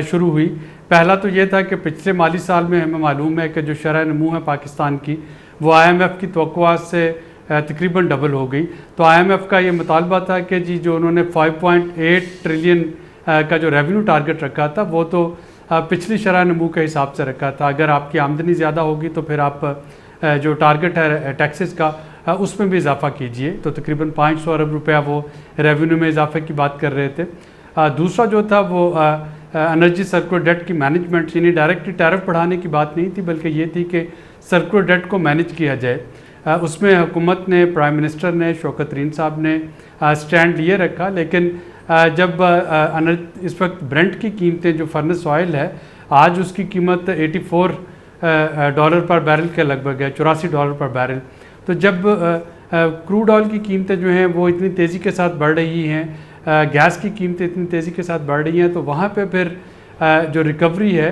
शुरू हुई। पहला तो ये था कि पिछले माली साल में हमें मालूम है कि जो शरह नमू है पाकिस्तान की वो IMF की तवक्कुआत से तकरीबन डबल हो गई। तो IMF का ये मुतालबा था कि जी जो उन्होंने 5.8 ट्रिलियन का जो रेवेन्यू टारगेट रखा था वो तो पिछली शरह नमू के हिसाब से रखा था। अगर आपकी आमदनी ज़्यादा होगी तो फिर आप जो टारगेट है टैक्सेस का उसमें भी इजाफा कीजिए। तो तकरीबन 500 अरब रुपया वो रेवेन्यू में इजाफे की बात कर रहे थे। दूसरा जो था वो एनर्जी सर्कुलर डेट की मैनेजमेंट, यानी डायरेक्टली टैरिफ बढ़ाने की बात नहीं थी बल्कि ये थी कि सर्कुलर डेट को मैनेज किया जाए। उसमें हुकूमत ने, प्राइम मिनिस्टर ने, शौकत तरीन साहब ने स्टैंड लिए रखा। लेकिन जब इस वक्त ब्रेंट की कीमतें, जो फर्नेस ऑयल है, आज उसकी कीमत $84 पर बैरल के लगभग है, $84 पर बैरल। तो जब क्रूड ऑयल की कीमतें जो हैं वो इतनी तेज़ी के साथ बढ़ रही हैं, गैस की कीमतें इतनी तेज़ी के साथ बढ़ रही हैं, तो वहाँ पे फिर जो रिकवरी है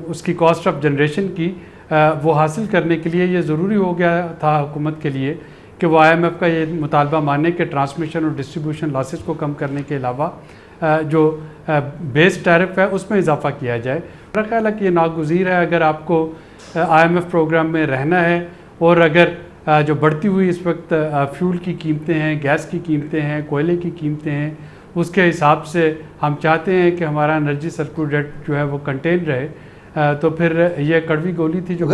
उसकी कॉस्ट ऑफ जनरेशन की वो हासिल करने के लिए ये ज़रूरी हो गया था हुकूमत के लिए कि वो IMF का ये मुतालबा माने कि ट्रांसमिशन और डिस्ट्रीब्यूशन लॉसेस को कम करने के अलावा जो बेस टैरिफ है उसमें इजाफा किया जाए। मेरा ख्याल है कि ये नागुज़ीर है अगर आपको IMF प्रोग्राम में रहना है और अगर जो बढ़ती हुई इस वक्त फ्यूल की कीमतें हैं, गैस की कीमतें हैं, कोयले की कीमतें हैं, उसके हिसाब से हम चाहते हैं कि हमारा एनर्जी सर्कुलर डेट जो है वो कंटेन रहे। तो फिर ये कड़वी गोली थी जो को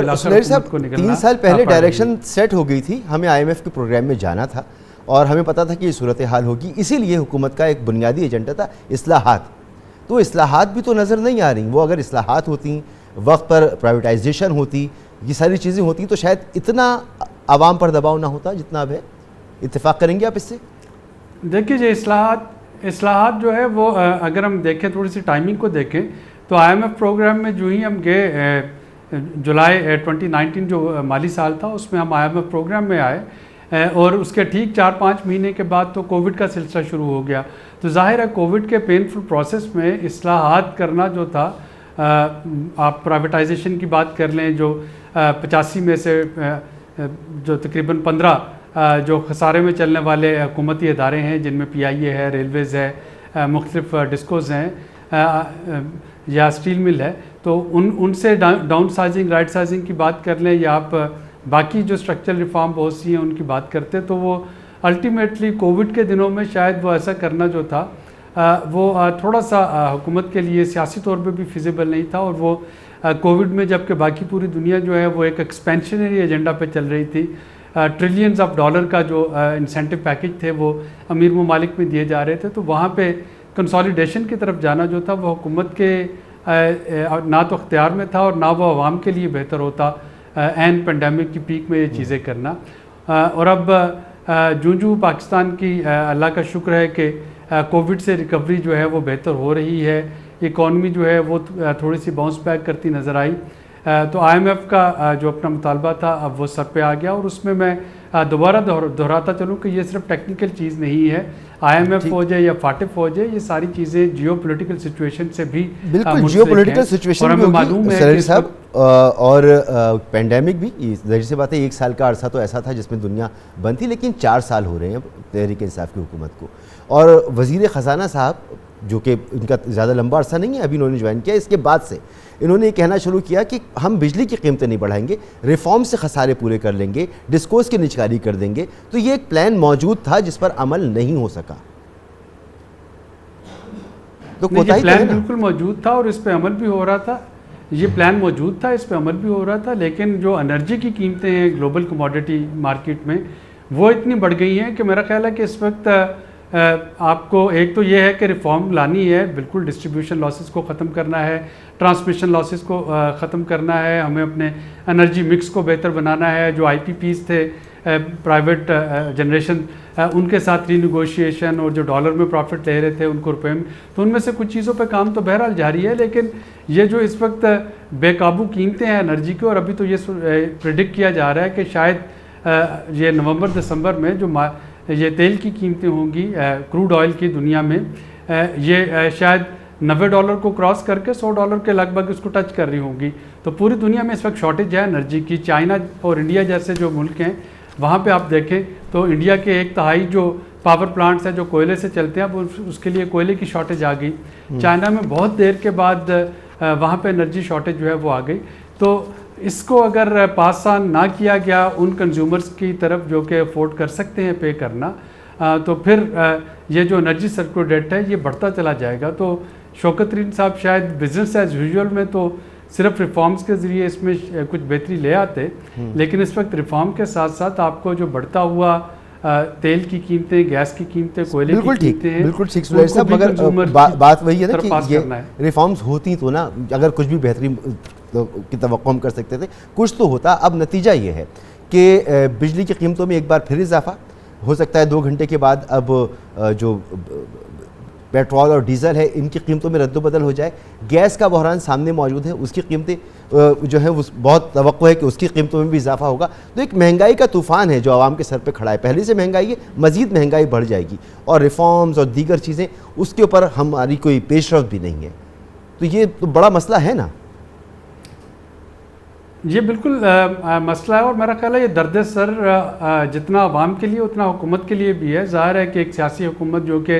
निकलना।
3 साल पहले डायरेक्शन सेट हो गई थी, हमें IMF के प्रोग्राम में जाना था और हमें पता था कि ये सूरत हाल होगी। इसीलिए हुकूमत का एक बुनियादी एजेंडा था इस्लाहात। तो इस्लाहात भी तो नज़र नहीं आ रही। वो अगर इस्लाहात होती, वक्त पर प्राइवेटाइजेशन होती, ये सारी चीज़ें होती तो शायद इतना आवाम पर दबाव ना होता जितना अब है। इत्तेफाक करेंगे आप इससे?
देखिए जी, इस्लाहात जो है वो अगर हम देखें, थोड़ी सी टाइमिंग को देखें तो IMF प्रोग्राम में जो ही हम गए जुलाई 2019 जो माली साल था उसमें हम IMF प्रोग्राम में आए और उसके ठीक 4-5 महीने के बाद तो कोविड का सिलसिला शुरू हो गया। तो जाहिर है कोविड के पेनफुल प्रोसेस में इस्लाहात करना जो था, आप प्राइवेटाइजेशन की बात कर लें, जो 85 में से जो तकरीबन 15 जो खसारे में चलने वाले हुकूमती इदारे हैं जिनमें PIA है, रेलवेज़ है, मुख्तलिफ डिस्कोज़ हैं या स्टील मिल है, तो उनसे डाउन साइजिंग, राइट साइजिंग की बात कर लें या आप बाकी जो स्ट्रक्चरल रिफॉर्म बहुत सी हैं उनकी बात करते, तो वो अल्टीमेटली कोविड के दिनों में शायद वो ऐसा करना जो था वो थोड़ा सा हुकूमत के लिए सियासी तौर पे भी फिजिबल नहीं था। और वो कोविड में जबकि बाकी पूरी दुनिया जो है वो एक एक्सपेंशनरी एजेंडा पे चल रही थी, ट्रिलियंस ऑफ डॉलर का जो इंसेंटिव पैकेज थे वो अमीर ममालिक में दिए जा रहे थे, तो वहाँ पे कंसोलिडेशन की तरफ जाना जो था वो हुकूमत के ना तो अख्तियार में था और ना वो आवाम के लिए बेहतर होता एन पेंडेमिक की पीक में ये चीज़ें करना। और अब जूं पाकिस्तान की अल्लाह का शुक्र है कि कोविड से रिकवरी जो है वो बेहतर हो रही है, इकॉनमी जो है वो थोड़ी सी बाउंस बैक करती नज़र आई। तो IMF का जो अपना मुतालबा था अब वो सर पे आ गया और उसमें मैं दोबारा दोहराता चलूँ कि ये सिर्फ टेक्निकल चीज़ नहीं है। IMF हो जाए या फाटिफ हो जाए, ये सारी चीज़ें जियोपॉलिटिकल सिचुएशन से भी
बिल्कुल जियोपॉलिटिकल सिचुएशन भी मालूम है साहब। और पेंडेमिक भी जाहिर सी बात है 1 साल का अरसा तो ऐसा था जिसमें दुनिया बंद थी, लेकिन 4 साल हो रहे हैं तहरीक इंसाफ की हुकूमत को। और वज़ीर ख़जाना साहब जो कि इनका ज़्यादा लंबा अरसा नहीं है, अभी इन्होंने ज्वाइन किया, इसके बाद से इन्होंने ये कहना शुरू किया कि हम बिजली की कीमतें नहीं बढ़ाएंगे, रिफॉर्म से खसारे पूरे कर लेंगे, डिस्कोस की निचकारी कर देंगे। तो ये एक प्लान मौजूद था जिस पर अमल नहीं हो सका। तो
ये प्लान बिल्कुल मौजूद था और इस पे अमल भी हो रहा था। ये प्लान मौजूद था, इस पे अमल भी हो रहा था, लेकिन जो एनर्जी की कीमतें हैं ग्लोबल कमोडिटी मार्केट में वो इतनी बढ़ गई हैं कि मेरा ख्याल है कि इस वक्त आपको एक तो ये है कि रिफॉर्म लानी है, बिल्कुल डिस्ट्रीब्यूशन लॉसेस को ख़त्म करना है, ट्रांसमिशन लॉसेस को ख़त्म करना है, हमें अपने एनर्जी मिक्स को बेहतर बनाना है। जो IPPs थे प्राइवेट जनरेशन, उनके साथ रीनिगोशिएशन और जो डॉलर में प्रॉफिट ले रहे थे उनको रुपए में, तो उनमें से कुछ चीज़ों पे काम तो बहरहाल जारी है। लेकिन ये जो इस वक्त बेकाबू कीमतें हैं एनर्जी की, और अभी तो ये प्रिडिक्ट किया जा रहा है कि शायद ये नवंबर दिसंबर में जो ये तेल की कीमतें होंगी क्रूड ऑयल की दुनिया में, ये शायद $90 को क्रॉस करके $100 के लगभग उसको टच कर रही होंगी। तो पूरी दुनिया में इस वक्त शॉर्टेज है एनर्जी की। चाइना और इंडिया जैसे जो मुल्क हैं वहाँ पे आप देखें तो इंडिया के 1/3 जो पावर प्लांट्स हैं जो कोयले से चलते हैं, अब उसके लिए कोयले की शॉर्टेज आ गई। चाइना में बहुत देर के बाद वहाँ पे एनर्जी शॉर्टेज जो है वो आ गई। तो इसको अगर पास ऑन ना किया गया उन कंज्यूमर्स की तरफ जो कि अफोर्ड कर सकते हैं पे करना, तो फिर ये जो एनर्जी सर्कुलर डेट है ये बढ़ता चला जाएगा। तो शौकत तरीन साहब शायद बिजनेस एज यूजुअल में तो सिर्फ रिफॉर्म्स के ज़रिए इसमें कुछ बेहतरी ले आते, लेकिन इस वक्त रिफॉर्म के साथ साथ आपको जो बढ़ता हुआ तेल की कीमतें, गैस की कीमतें, कोयले की कीमतें हैं,
बिल्कुल ठीक सुरेश साहब, मगर बात वही है ना कि ये रिफॉर्म्स होती तो ना, अगर कुछ भी बेहतरी की तवक्को हम कर सकते थे, कुछ तो होता। अब नतीजा ये है कि बिजली की कीमतों में एक बार फिर इजाफा हो सकता है। 2 घंटे के बाद अब जो पेट्रोल और डीजल है इनकी कीमतों में रद्दोबदल हो जाए। गैस का बहरान सामने मौजूद है, उसकी कीमतें जो है वो बहुत तवक्को है कि उसकी कीमतों में भी इजाफा होगा। तो एक महंगाई का तूफान है जो आवाम के सर पे खड़ा है। पहले से महंगाई है, मज़ीद महंगाई बढ़ जाएगी, और रिफॉर्म्स और दीगर चीज़ें उसके ऊपर हमारी कोई पेशरफ्त भी नहीं है। तो ये तो बड़ा मसला है ना।
ये बिल्कुल मसला है, और मेरा ख्याल है ये दर्द सर जितना आवाम के लिए उतना हुकूमत के लिए भी है। ज़ाहिर है कि एक सियासी हुकूमत जो कि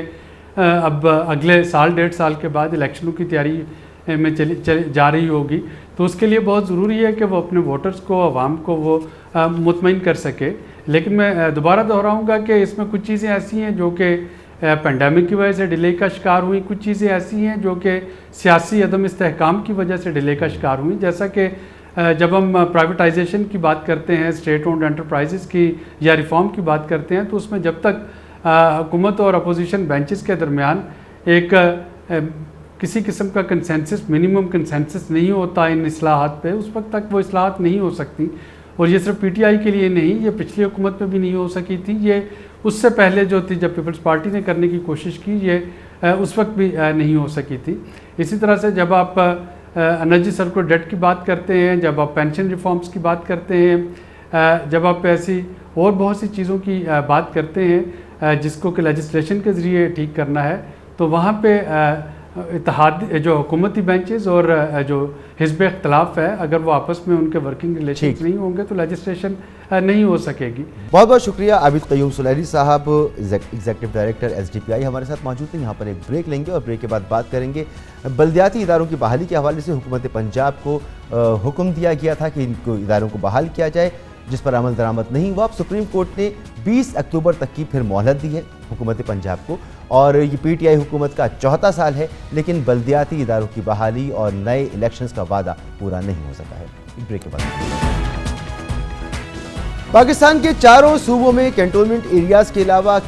अब अगले साल 1.5 साल के बाद इलेक्शनों की तैयारी में चली जा रही होगी, तो उसके लिए बहुत ज़रूरी है कि वो अपने वोटर्स को, आवाम को वो मुतमईन कर सके। लेकिन मैं दोबारा दोहराऊँगा कि इसमें कुछ चीज़ें ऐसी हैं जो कि पेंडेमिक की वजह से डिले का शिकार हुई, कुछ चीज़ें ऐसी हैं जो कि सियासी अदम इस्तेहकाम की वजह से डिले का शिकार हुई। जैसा कि जब हम प्राइवेटाइजेशन की बात करते हैं, स्टेट ओन्ड एंटरप्राइजेज़ की या रिफॉर्म की बात करते हैं, तो उसमें जब तक हुकूमत और अपोजिशन बेंचेस के दरमियान एक किसी किस्म का कंसेंसस, मिनिमम कंसेंसस नहीं होता इन इस्लाहात पे, उस वक्त तक वो इस्लाहात नहीं हो सकती। और ये सिर्फ PTI के लिए नहीं, ये पिछली हुकूमत में भी नहीं हो सकी थी, ये उससे पहले जो थी जब पीपल्स पार्टी ने करने की कोशिश की, ये उस वक्त भी नहीं हो सकी थी। इसी तरह से जब आप एनर्जी सर्कुलर डेट की बात करते हैं, जब आप पेंशन रिफॉर्म्स की बात करते हैं, जब आप ऐसी और बहुत सी चीज़ों की बात करते हैं जिसको कि लेजिस्लेशन के ज़रिए ठीक करना है, तो वहाँ पे इत्तेहाद जो हुकूमती बेंचेस और जो हिज़्ब इख्तिलाफ है, अगर वो आपस में उनके वर्किंग रिलेशन नहीं होंगे तो लेजिस्लेशन नहीं हो सकेगी।
बहुत बहुत शुक्रिया आबिद क़य्यूम सुलैरी साहब, एग्जीक्यूटिव डायरेक्टर SDPI हमारे साथ मौजूद हैं। यहाँ पर एक ब्रेक लेंगे और ब्रेक के बाद बात करेंगे बल्दियाती इदारों की बहाली के हवाले से। हुकूमत पंजाब को हुक्म दिया गया था कि इनको इदारों को बहाल किया जाए, जिस पर अमल दरामद नहीं हुआ। अब सुप्रीम कोर्ट ने 20 अक्टूबर तक की फिर मोहलत दी है हुकूमत पंजाब को, और ये PTI हुकूमत का 4था साल है, लेकिन बल्दियाती इदारों की बहाली और नए इलेक्शंस का वादा पूरा नहीं हो सका है। ब्रेक के बाद पाकिस्तान के चारों सूबों में कैंटोनमेंट एरियाज के अलावा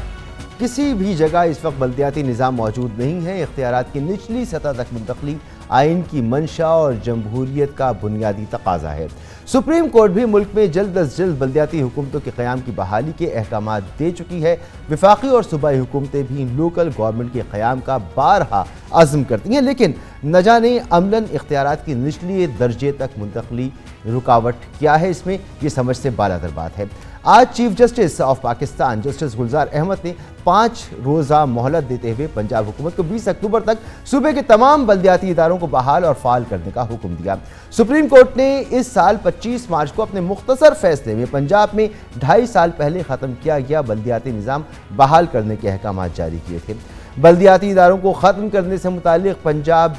किसी भी जगह इस वक्त बल्दियाती निज़ाम मौजूद नहीं है। इख्तियारात की निचली सतह तक मुंतकली आइन की मंशा और जमहूरियत का बुनियादी तकाजा है। सुप्रीम कोर्ट भी मुल्क में जल्द अज जल्द बल्दियाती हुकूमतों के क़याम की बहाली के अहकामात दे चुकी है। वफाकी और सूबाई हुकूमतें भी लोकल गवर्नमेंट के क़याम का बारहा आज़म करती हैं, लेकिन न जाने अमलन इख्तियारात की निचली दर्जे तक मुंतकली रुकावट क्या है, इसमें ये समझ से बालातर बात है। आज chief justice of Pakistan justice Gulzar Ahmed ने 5 रोज़ा मोहलत देते हुए पंजाब हुकूमत को 20 अक्टूबर तक सूबे के तमाम बल्दियाती इदारों को बहाल और फाल करने का हुक्म दिया। सुप्रीम कोर्ट ने इस साल 25 मार्च को अपने मुख्तसर फैसले में पंजाब में 2.5 साल पहले ख़त्म किया गया बल्दियाती निज़ाम बहाल करने के अहकाम जारी किए थे। बल्दियाती इदारों को ख़त्म करने से मुतालिक पंजाब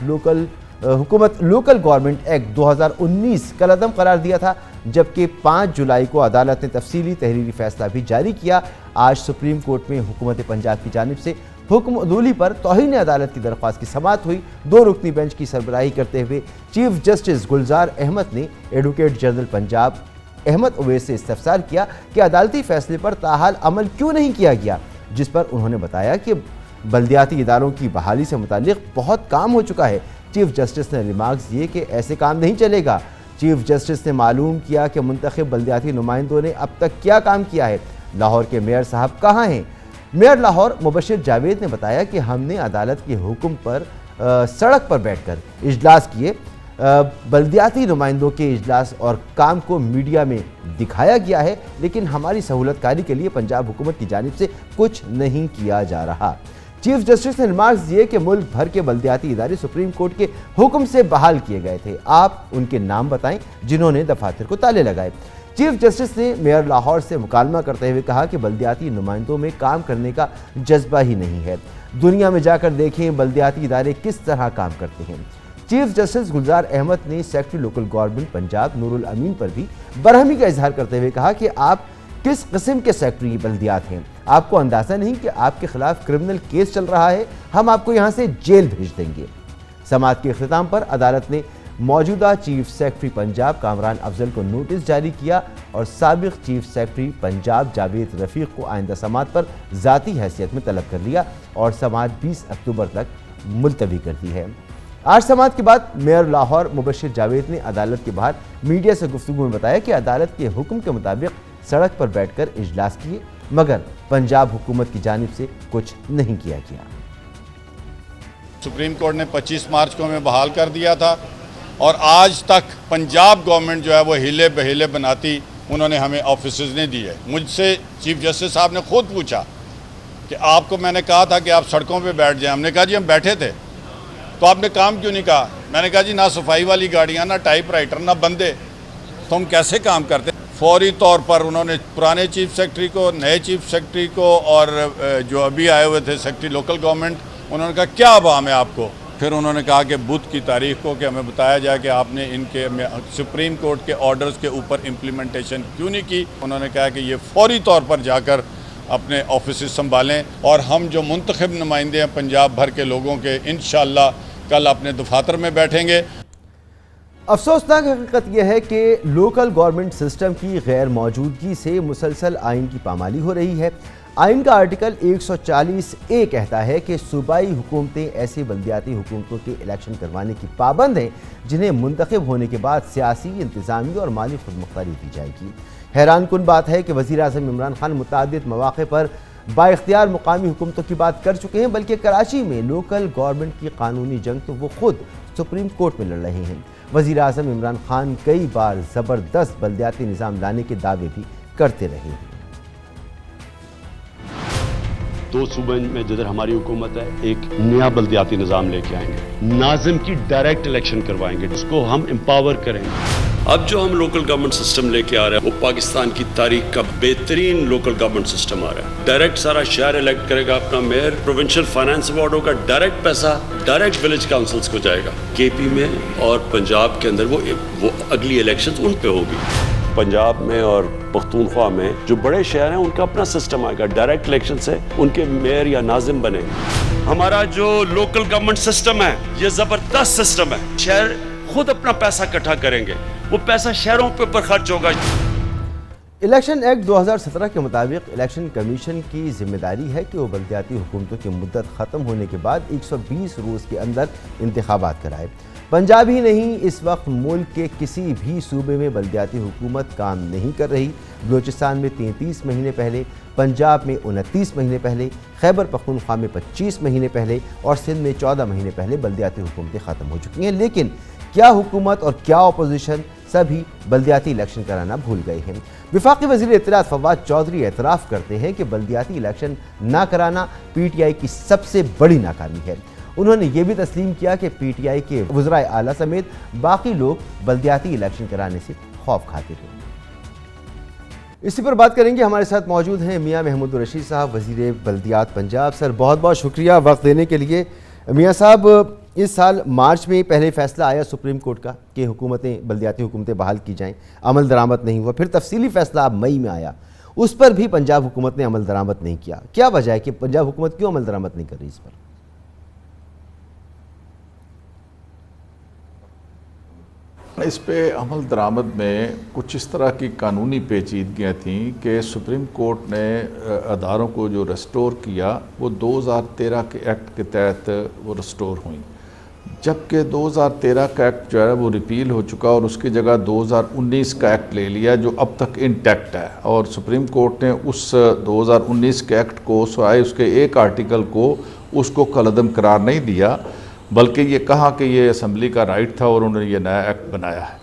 हुकूमत लोकल गवर्नमेंट एक्ट 2019 कलअदम करार दिया था, जबकि 5 जुलाई को अदालत ने तफसीली तहरीरी फैसला भी जारी किया। आज सुप्रीम कोर्ट में हुकूमत पंजाब की जानिब से हुक्म अदूली पर तौहीन अदालत की दरख्वास्त की समाअत हुई। 2 रुकनी बेंच की सरबराही करते हुए चीफ जस्टिस गुलजार अहमद ने एडवोकेट जनरल पंजाब अहमद उवैस से इस्तफसार किया कि अदालती फैसले पर ताहाल अमल क्यों नहीं किया गया, जिस पर उन्होंने बताया कि बल्दियाती इदारों की बहाली से मुतालिक बहुत काम हो चुका है। चीफ जस्टिस ने रिमार्क्स दिए कि ऐसे काम नहीं चलेगा। चीफ जस्टिस ने मालूम किया कि मुंतखब बल्दियाती नुमाइंदों ने अब तक क्या काम किया है। लाहौर के मेयर साहब कहाँ हैं? मेयर लाहौर मुबशिर जावेद ने बताया कि हमने अदालत के हुक्म पर सड़क पर बैठकर इजलास किए। बल्दियाती नुमाइंदों के इजलास और काम को मीडिया में दिखाया गया है, लेकिन हमारी सहूलतकारी के लिए पंजाब हुकूमत की जानिब से कुछ नहीं किया जा रहा। चीफ जस्टिस ने रिमार्क्स दिए कि मुल्क भर के बल्दियाती इदारे सुप्रीम कोर्ट के हुक्म से बहाल किए गए थे। आप उनके नाम बताएं जिन्होंने दफातर को ताले लगाए। चीफ जस्टिस ने मेयर लाहौर से मुकालमा करते हुए कहा कि बल्दियाती नुमाइंदों में काम करने का जज्बा ही नहीं है। दुनिया में जाकर देखें बल्दियाती इदारे किस तरह काम करते हैं। चीफ जस्टिस गुलजार अहमद ने secretary local government Punjab Noorul Amin पर भी बरहमी का इजहार करते हुए कहा कि आप किस किस्म के सेक्रेटरी बल्दियात हैं, आपको अंदाजा नहीं कि आपके खिलाफ क्रिमिनल केस चल रहा है, हम आपको यहां से जेल भेज देंगे। समाअत के इख्तिताम पर अदालत ने मौजूदा चीफ सेक्रेटरी पंजाब कामरान अफजल को नोटिस जारी किया और साबिक चीफ सेक्रेटरी पंजाब जावेद रफीक को आइंदा समाअत पर ज़ाती हैसियत में तलब कर लिया और समाअत 20 अक्टूबर तक मुलतवी कर दी है। आज समाअत के बाद मेयर लाहौर मुबशिर जावेद ने अदालत के बाहर मीडिया से गुफ्तगू में बताया कि अदालत के हुक्म के मुताबिक सड़क पर बैठकर इजलास किए, मगर पंजाब हुकूमत की जानिब से कुछ नहीं किया गया।
सुप्रीम कोर्ट ने 25 मार्च को हमें बहाल कर दिया था और आज तक पंजाब गवर्नमेंट जो है वो हिले बहिले बनाती उन्होंने हमें ऑफिसेज नहीं दिए। मुझसे चीफ जस्टिस साहब ने खुद पूछा कि आपको मैंने कहा था कि आप सड़कों पे बैठ जाएं। हमने कहा जी हम बैठे थे, तो आपने काम क्यों नहीं कहा? मैंने कहा जी ना सफाई वाली गाड़ियाँ, ना टाइप राइटर, ना बंदे, तो हम कैसे काम करते? फौरी तौर पर उन्होंने पुराने चीफ सेक्रेटरी को, नए चीफ सेक्रेटरी को और जो अभी आए हुए थे सेक्रेटरी लोकल गवर्नमेंट, उन्होंने कहा क्या अवाम है आपको? फिर उन्होंने कहा कि बुध की तारीख को कि हमें बताया जाए कि आपने इनके सुप्रीम कोर्ट के ऑर्डर्स के ऊपर इम्प्लीमेंटेशन क्यों नहीं की। उन्होंने कहा कि ये फौरी तौर पर जाकर अपने ऑफिस संभालें और हम जो मुंतखब नुमाइंदे हैं पंजाब भर के लोगों के, इंशाअल्लाह कल अपने दफातर में बैठेंगे।
अफसोसनाक हकीकत यह है कि लोकल गवर्नमेंट सिस्टम की गैर मौजूदगी से मुसलसल आइन की पामाली हो रही है। आइन का आर्टिकल 140A कहता है कि सूबाई हुकूमतें ऐसी बल्दियाती हुकूमतों के इलेक्शन करवाने की पाबंद हैं जिन्हें मुंतखब होने के बाद सियासी, इंतजामी और माली खुदमुख्तारी दी जाएगी। हैरान कुन बात है कि वज़ीर आज़म इमरान खान मुतादिद मौक़े पर बाइख्तियार मुकामी हुकूमतों की बात कर चुके हैं, बल्कि कराची में लोकल गवर्नमेंट की कानूनी जंग तो वो खुद सुप्रीम कोर्ट में लड़ रहे हैं। वज़ीर आज़म इमरान खान कई बार ज़बरदस्त बल्दियाती निज़ाम लाने के दावे भी करते रहे हैं।
2 सूबे में जिधर हमारी हुकूमत है, एक नया बल्दियाती निज़ाम लेके आएंगे, नाज़िम की डायरेक्ट इलेक्शन करवाएंगे, जिसको हम एम्पावर करेंगे। अब जो हम लोकल गवर्नमेंट सिस्टम लेके आ रहे हैं वो पाकिस्तान की तारीख का बेहतरीन लोकल गवर्नमेंट सिस्टम आ रहा है। डायरेक्ट सारा शहर इलेक्ट करेगा अपना मेयर, प्रोविंशियल फाइनेंस अवार्डों का डायरेक्ट पैसा डायरेक्ट विलेज काउंसिल्स को जाएगा। केपी में और पंजाब के अंदर वो अगली इलेक्शन उन पे होगी। पंजाब में और पख्तूनख्वा में जो बड़े शहर हैं उनका अपना सिस्टम आएगा, डायरेक्ट इलेक्शन से उनके मेयर या नाजिम बनेंगे। हमारा जो लोकल गवर्नमेंट सिस्टम है ये जबरदस्त सिस्टम है। शहर खुद अपना पैसा इकट्ठा करेंगे, वो पैसा शहरों पे ऊपर खर्च होगा।
इलेक्शन एक्ट 2017 के मुताबिक इलेक्शन कमीशन की जिम्मेदारी है कि वो बल्दियाती हुकूमतों की मुद्दत ख़त्म होने के बाद 120 रोज़ के अंदर इंतखाबात कराए। पंजाब ही नहीं, इस वक्त मुल्क के किसी भी सूबे में बल्दियाती हुकूमत काम नहीं कर रही। बलूचिस्तान में 33 महीने पहले, पंजाब में 29 महीने पहले, खैबर पख्तूनख्वा में 25 महीने पहले और सिंध में 14 महीने पहले बल्दियाती हुकूमतें ख़त्म हो चुकी हैं। लेकिन क्या हुकूमत और क्या अपोजिशन सभी बल्दियाती इलेक्शन कराना भूल गए हैं। वफाकी वज़ीर इत्तलात फवाद चौधरी एतराफ़ करते हैं कि बल्दियाती इलेक्शन ना कराना PTI की सबसे बड़ी नाकामी है। उन्होंने ये भी तस्लीम किया कि PTI के वज़राए आला समेत बाकी लोग बल्दियाती इलेक्शन कराने से खौफ खाते थे। इसी पर बात करेंगे। हमारे साथ मौजूद हैं मियां महमूद रशीद साहब, वज़ीर बल्दियात पंजाब। सर बहुत बहुत शुक्रिया वक्त देने के लिए। मियां साहब, इस साल मार्च में पहले फैसला आया सुप्रीम कोर्ट का कि हुकूमतें, बल्दियाती हुकूमतें बहाल की जाएं, अमल दरामद नहीं हुआ। फिर तफसीली फैसला अब मई में आया, उस पर भी पंजाब हुकूमत ने अमल दरामद नहीं किया। क्या वजह है कि पंजाब हुकूमत क्यों अमल दरामद नहीं कर रही इस पर?
इस पे अमल दरामद में कुछ इस तरह की कानूनी पेचीदगियाँ थीं कि सुप्रीम कोर्ट ने अदारों को जो रेस्टोर किया वो 2013 के एक्ट के तहत वो रेस्टोर हुई, जबकि 2013 का एक्ट जो है वो रिपील हो चुका और उसकी जगह 2019 का एक्ट ले लिया जो अब तक इंटैक्ट है। और सुप्रीम कोर्ट ने उस 2019 के एक्ट को सिवाय उसके एक आर्टिकल को उसको कलअदम करार नहीं दिया, बल्कि ये कहा कि ये असम्बली का राइट था और उन्होंने ये नया एक्ट बनाया है।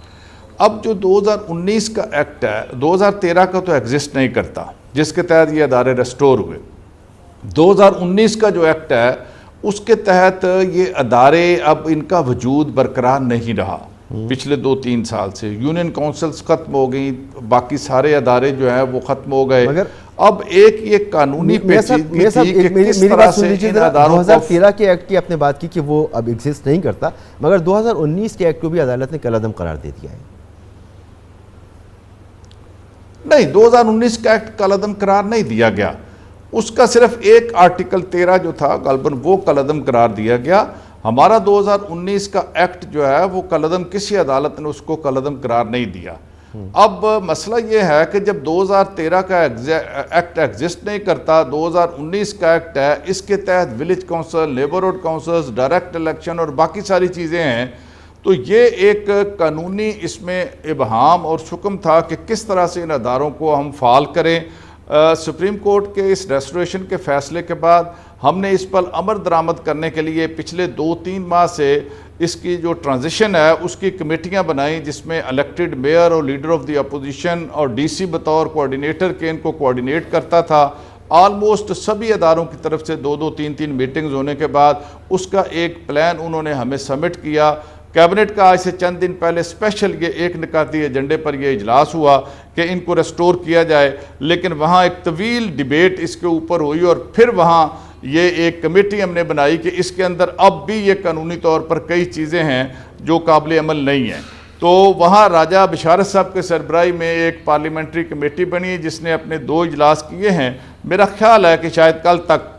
अब जो 2019 का एक्ट है, 2013 का तो एग्जिस्ट नहीं करता जिसके तहत ये अदारे रेस्टोर हुए। 2019 का जो एक्ट है उसके तहत ये अदारे अब इनका वजूद बरकरार नहीं रहा। पिछले 2-3 साल से यूनियन काउंसिल्स ख़त्म हो गई, बाकी सारे अदारे जो हैं वो ख़त्म हो गए। मगर अब एक ये कानूनी पेचीदगी थी कि किस तरह से इन अदारों को
2013 के एक्ट की आपने बात की कि वो अब एग्जिस्ट नहीं करता, मगर 2019 के एक्ट को भी अदालत ने कलअदम करार दे दिया है।
नहीं, 2019 का एक्ट कलअदम करार नहीं दिया गया, उसका सिर्फ एक आर्टिकल 13 जो था गालबन वो कलअदम करार दिया गया। हमारा 2019 का एक्ट जो है वो कलअदम, किसी अदालत ने उसको कलअदम करार नहीं दिया। अब मसला ये है कि जब 2013 का एक्ट एग्जिस्ट नहीं करता, 2019 का एक्ट है, इसके तहत village council, neighbourhood councils, direct election और बाकी सारी चीज़ें हैं, तो ये एक कानूनी इसमें इबहाम और शुक्म था कि किस तरह से इन अदारों को हम फाल करें। सुप्रीम कोर्ट के इस रेस्टोरेशन के फैसले के बाद हमने इस पर अमल दरामद करने के लिए पिछले 2-3 माह से इसकी जो ट्रांजिशन है उसकी कमेटियां बनाई, जिसमें इलेक्टेड मेयर और लीडर ऑफ द अपोजिशन और डीसी बतौर कोऑर्डिनेटर के इनको कोऑर्डिनेट करता था। ऑलमोस्ट सभी अदारों की तरफ से 2-2, 3-3 मीटिंग्स होने के बाद उसका एक प्लान उन्होंने हमें सबमिट किया। कैबिनेट का आज से चंद दिन पहले स्पेशल ये एक निकाती एजेंडे पर यह इजलास हुआ कि इनको रेस्टोर किया जाए, लेकिन वहाँ एक तवील डिबेट इसके ऊपर हुई और फिर वहाँ ये एक कमेटी हमने बनाई कि इसके अंदर अब भी ये कानूनी तौर पर कई चीज़ें हैं जो काबिल अमल नहीं हैं। तो वहाँ राजा बिशारत साहब के सरबराही में एक पार्लियामेंट्री कमेटी बनी जिसने अपने 2 इजलास किए हैं। मेरा ख्याल है कि शायद कल तक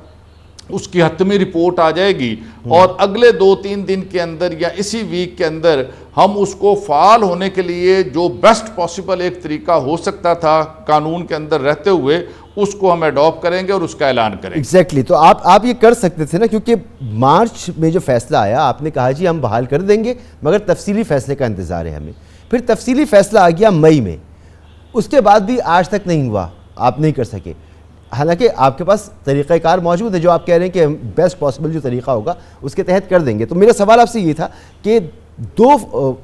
उसकी हतमी रिपोर्ट आ जाएगी और अगले 2-3 दिन के अंदर या इसी वीक के अंदर हम उसको फाल होने के लिए जो बेस्ट पॉसिबल एक तरीका हो सकता था कानून के अंदर रहते हुए उसको हम अडॉप्ट करेंगे और उसका ऐलान करेंगे।
एग्जैक्टली तो आप ये कर सकते थे ना, क्योंकि मार्च में जो फैसला आया आपने कहा जी हम बहाल कर देंगे, मगर तफसीली फैसले का इंतजार है हमें। फिर तफसीली फैसला आ गया मई में, उसके बाद भी आज तक नहीं हुआ, आप नहीं कर सके। हालांकि आपके पास तरीक़ाकार मौजूद है जो आप कह रहे हैं कि बेस्ट पॉसिबल जो तरीका होगा उसके तहत कर देंगे। तो मेरा सवाल आपसे ये था कि 2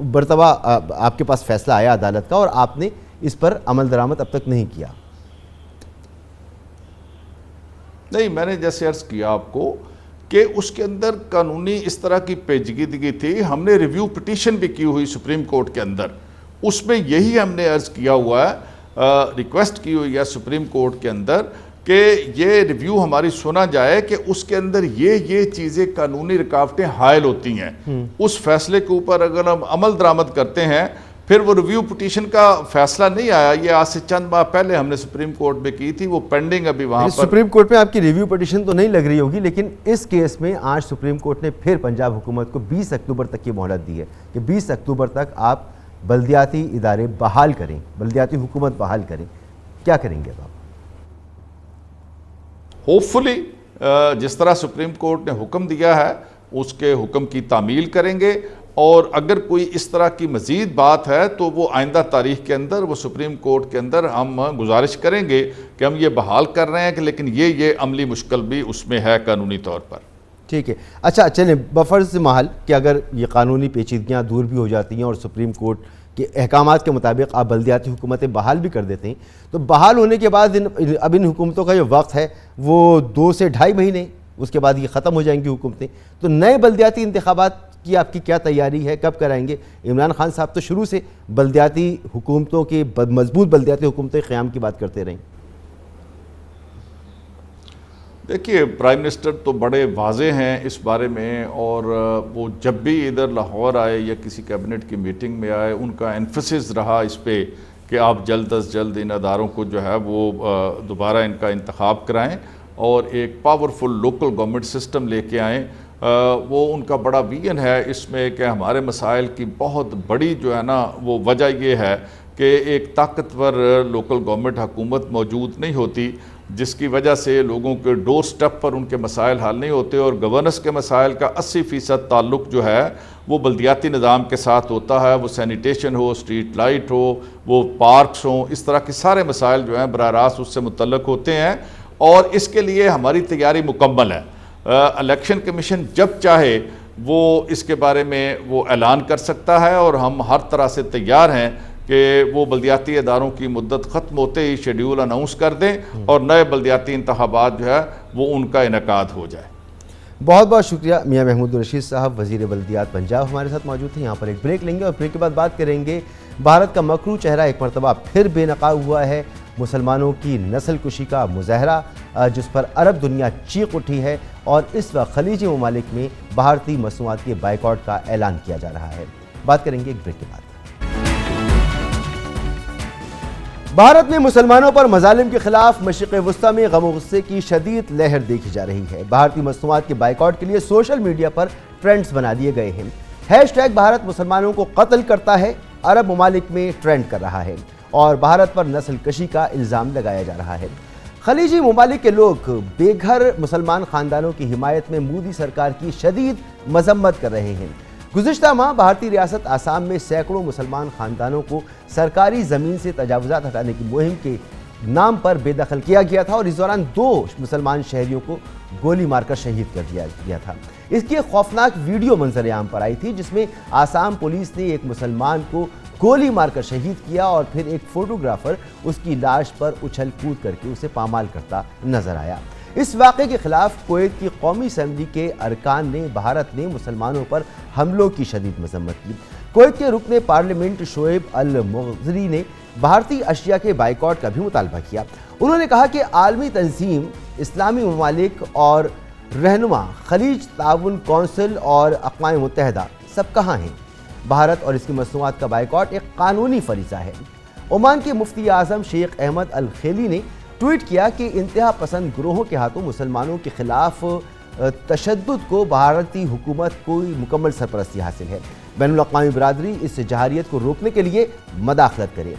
मरतबा आपके पास फैसला आया अदालत का और आपने इस पर अमल दरामद अब तक नहीं किया।
नहीं, मैंने जैसे अर्ज़ किया आपको कि उसके अंदर कानूनी इस तरह की पेचीदगी थी। हमने रिव्यू पिटीशन भी की हुई सुप्रीम कोर्ट के अंदर, उसमें यही हमने अर्ज़ किया हुआ है, रिक्वेस्ट की हुई है सुप्रीम कोर्ट के अंदर कि ये रिव्यू हमारी सुना जाए कि उसके अंदर ये चीज़ें कानूनी रुकावटें हायल होती हैं। उस फैसले के ऊपर अगर हम अमल दरामद करते हैं, फिर वो रिव्यू पिटीशन का फैसला नहीं आया, ये आज से चंद माह पहले हमने सुप्रीम कोर्ट में की थी, वो पेंडिंग अभी वहाँ पर।
सुप्रीम कोर्ट में आपकी रिव्यू पिटीशन तो नहीं लग रही होगी, लेकिन इस केस में आज सुप्रीम कोर्ट ने फिर पंजाब हुकूमत को 20 अक्टूबर तक की मोहलत दी है कि 20 अक्टूबर तक आप बल्दियाती इदारे बहाल करें, बल्दियाती हुकूमत बहाल करें। क्या करेंगे अब आप?
होपफुली जिस तरह सुप्रीम कोर्ट ने हुक्म दिया है उसके हुक्म की तामील करेंगे, और अगर कोई इस तरह की मज़ीद बात है तो वो आइंदा तारीख के अंदर वो सुप्रीम कोर्ट के अंदर हम गुजारिश करेंगे कि हम ये बहाल कर रहे हैं कि लेकिन ये अमली मुश्किल भी उसमें है कानूनी तौर पर।
ठीक है, अच्छा चलें, बफर्स महल कि अगर ये कानूनी पेचीदगियाँ दूर भी हो जाती हैं और सुप्रीम कोर्ट के अहकामात के मुताबिक आप बल्दियाती हुकूमतें बहाल भी कर देते हैं, तो बहाल होने के बाद अब इन हुकूमतों का जो वक्त है वो 2 से 2.5 महीने, उसके बाद ये ख़त्म हो जाएंगी हुकूमतें, तो नए बल्दियाती इंतखाबात की आपकी क्या तैयारी है, कब कराएंगे? इमरान खान साहब तो शुरू से बल्दियाती हुकूमतों के मजबूत बल्दियाती हुकूमतों के क़याम की बात करते रहे।
देखिए, प्राइम मिनिस्टर तो बड़े वाजे हैं इस बारे में, और वो जब भी इधर लाहौर आए या किसी कैबिनेट की मीटिंग में आए, उनका एम्फसिस रहा इस पे कि आप जल्द अज जल्द इन अदारों को जो है वो दोबारा इनका इंतखाब कराएं और एक पावरफुल लोकल गवर्नमेंट सिस्टम लेके आएँ। वो उनका बड़ा विजन है इसमें कि हमारे मसाइल की बहुत बड़ी जो है ना वो वजह ये है कि एक ताकतवर लोकल गवर्नमेंट हुकूमत मौजूद नहीं होती, जिसकी वजह से लोगों के डोर स्टेप पर उनके मसाइल हल नहीं होते, और गवर्नेंस के मसाइल का 80% ताल्लुक़ जो है वो बल्दियाती निज़ाम के साथ होता है। वो सैनिटेशन हो, स्ट्रीट लाइट हो, वो पार्क्स हों, इस तरह के सारे मसाइल जो हैं बराह रास्त उससे मुतल्लक़ होते हैं, और इसके लिए हमारी तैयारी मुकम्मल है। इलेक्शन कमीशन जब चाहे वो इसके बारे में वो ऐलान कर सकता है, और हम हर तरह से तैयार हैं कि वो बल्दियाती इदारों की मुद्दत ख़त्म होते ही शेड्यूल अनाउंस कर दें और नए बल्दियाती इंतखाबात जो है वो उनका इनेकाद हो जाए।
बहुत बहुत शुक्रिया मियां महमूद रशीद साहब, वज़ीर बल्दियात पंजाब हमारे साथ मौजूद थे। यहाँ पर एक ब्रेक लेंगे और ब्रेक के बाद बात करेंगे भारत का मकरू चेहरा एक मरतबा फिर बेनकाब हुआ है। मुसलमानों की नस्ल कुशी का मुजाहरा जिस पर अरब दुनिया चीख उठी है, और इस वक्त खलीजी ममालिक में भारतीय मसनूआत के बाइकआउट का ऐलान किया जा रहा है। बात करेंगे एक ब्रेक के बाद। भारत में मुसलमानों पर मजालिम के खिलाफ मशरिक़ वस्ता में गम और गुस्से की शदीद लहर देखी जा रही है। भारतीय मसनूआत के बाइकआउट के लिए सोशल मीडिया पर ट्रेंड्स बना दिए गए हैं। हैशटैग भारत मुसलमानों को कत्ल करता है अरब ममालिक में ट्रेंड कर रहा है, और भारत पर नस्ल कशी का इल्ज़ाम लगाया जा रहा है। खलीजी ममालिक के लोग बेघर मुसलमान खानदानों की हिमायत में मोदी सरकार की शदीद मजम्मत कर रहे हैं। गुज़िश्ता माह भारतीय रियासत आसाम में सैकड़ों मुसलमान खानदानों को सरकारी ज़मीन से तजावुज़ात हटाने की मुहिम के नाम पर बेदखल किया गया था, और इस दौरान 2 मुसलमान शहरियों को गोली मारकर शहीद कर दिया गया था। इसकी एक खौफनाक वीडियो मंजर आम पर आई थी, जिसमें आसाम पुलिस ने एक मुसलमान को गोली मारकर शहीद किया और फिर एक फोटोग्राफर उसकी लाश पर उछल कूद करके उसे पामाल करता नजर आया। इस वाक़े के खिलाफ कुवैत की कौमी असम्बली के अरकान ने भारत ने मुसलमानों पर हमलों की शदीद मजम्मत की। कुवैत के रुकने पार्लियामेंट शोएब अल मुग़ज़री ने भारतीय अशिया के बाइकआउट का भी मुतालबा किया। उन्होंने कहा कि आलमी तंजीम, इस्लामी ममालिक और रहनुमा, खलीज ताउन कौंसिल और अक़वाम मुत्तहिदा सब कहाँ हैं? भारत और इसकी मसनूआत का बाइकआउट एक कानूनी फरीज़ा है। ओमान के मुफ्ती आज़म शेख अहमद अल खेली ने ट्वीट किया कि इंतहा पसंद ग्रोहों के हाथों मुसलमानों के खिलाफ तशद्दुद को भारतीय हुकूमत को मुकम्मल सरपरस्ती हासिल है। बैनुल अक़वामी बरादरी इस जहारियत को रोकने के लिए मदाखलत करे।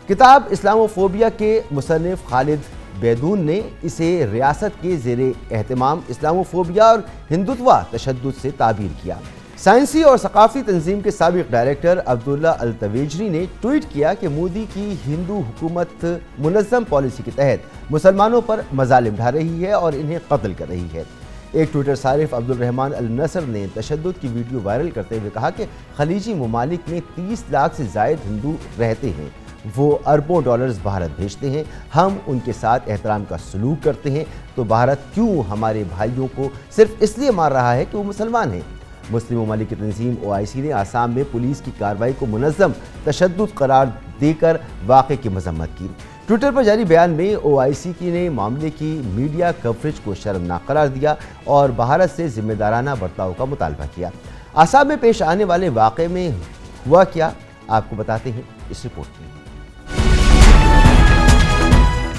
किताब इस्लामोफोबिया के मुसन्निफ खालिद बैदून ने इसे रियासत के ज़ेरे एहतमाम इस्लामोफोबिया और हिंदुत्वा तशद्दुद से ताबीर किया। साइंसी और सकाफ़ी तंजीम के साबिक़ डायरेक्टर अब्दुल्ला अल तवेजरी ने ट्वीट किया कि मोदी की हिंदू हुकूमत मुनज़्ज़म पॉलिसी के तहत मुसलमानों पर मजालिम ढा रही है और इन्हें कत्ल कर रही है। एक ट्विटर सारिफ अब्दुल रहमान अल नसर ने तशद्दुद की वीडियो वायरल करते हुए कहा कि खलीजी ममालिक में 30 लाख से ज़ायद हिंदू रहते हैं, वो अरबों डॉलर्स भारत भेजते हैं, हम उनके साथ एहतराम का सलूक करते हैं, तो भारत क्यों हमारे भाइयों को सिर्फ इसलिए मार रहा है कि वो मुसलमान हैं? मुस्लिम ममालिक की तंजीम OIC ने आसाम में पुलिस की कार्रवाई को मुनज़्ज़म तशद्दुद करार देकर वाक़े की मजम्मत की। ट्विटर पर जारी बयान में OIC ने मामले की मीडिया कवरेज को शर्मनाक करार दिया और भारत से जिम्मेदाराना बर्ताव का मुतालबा किया। आसाम में पेश आने वाले वाक़े में हुआ क्या, आपको बताते हैं इस रिपोर्ट में।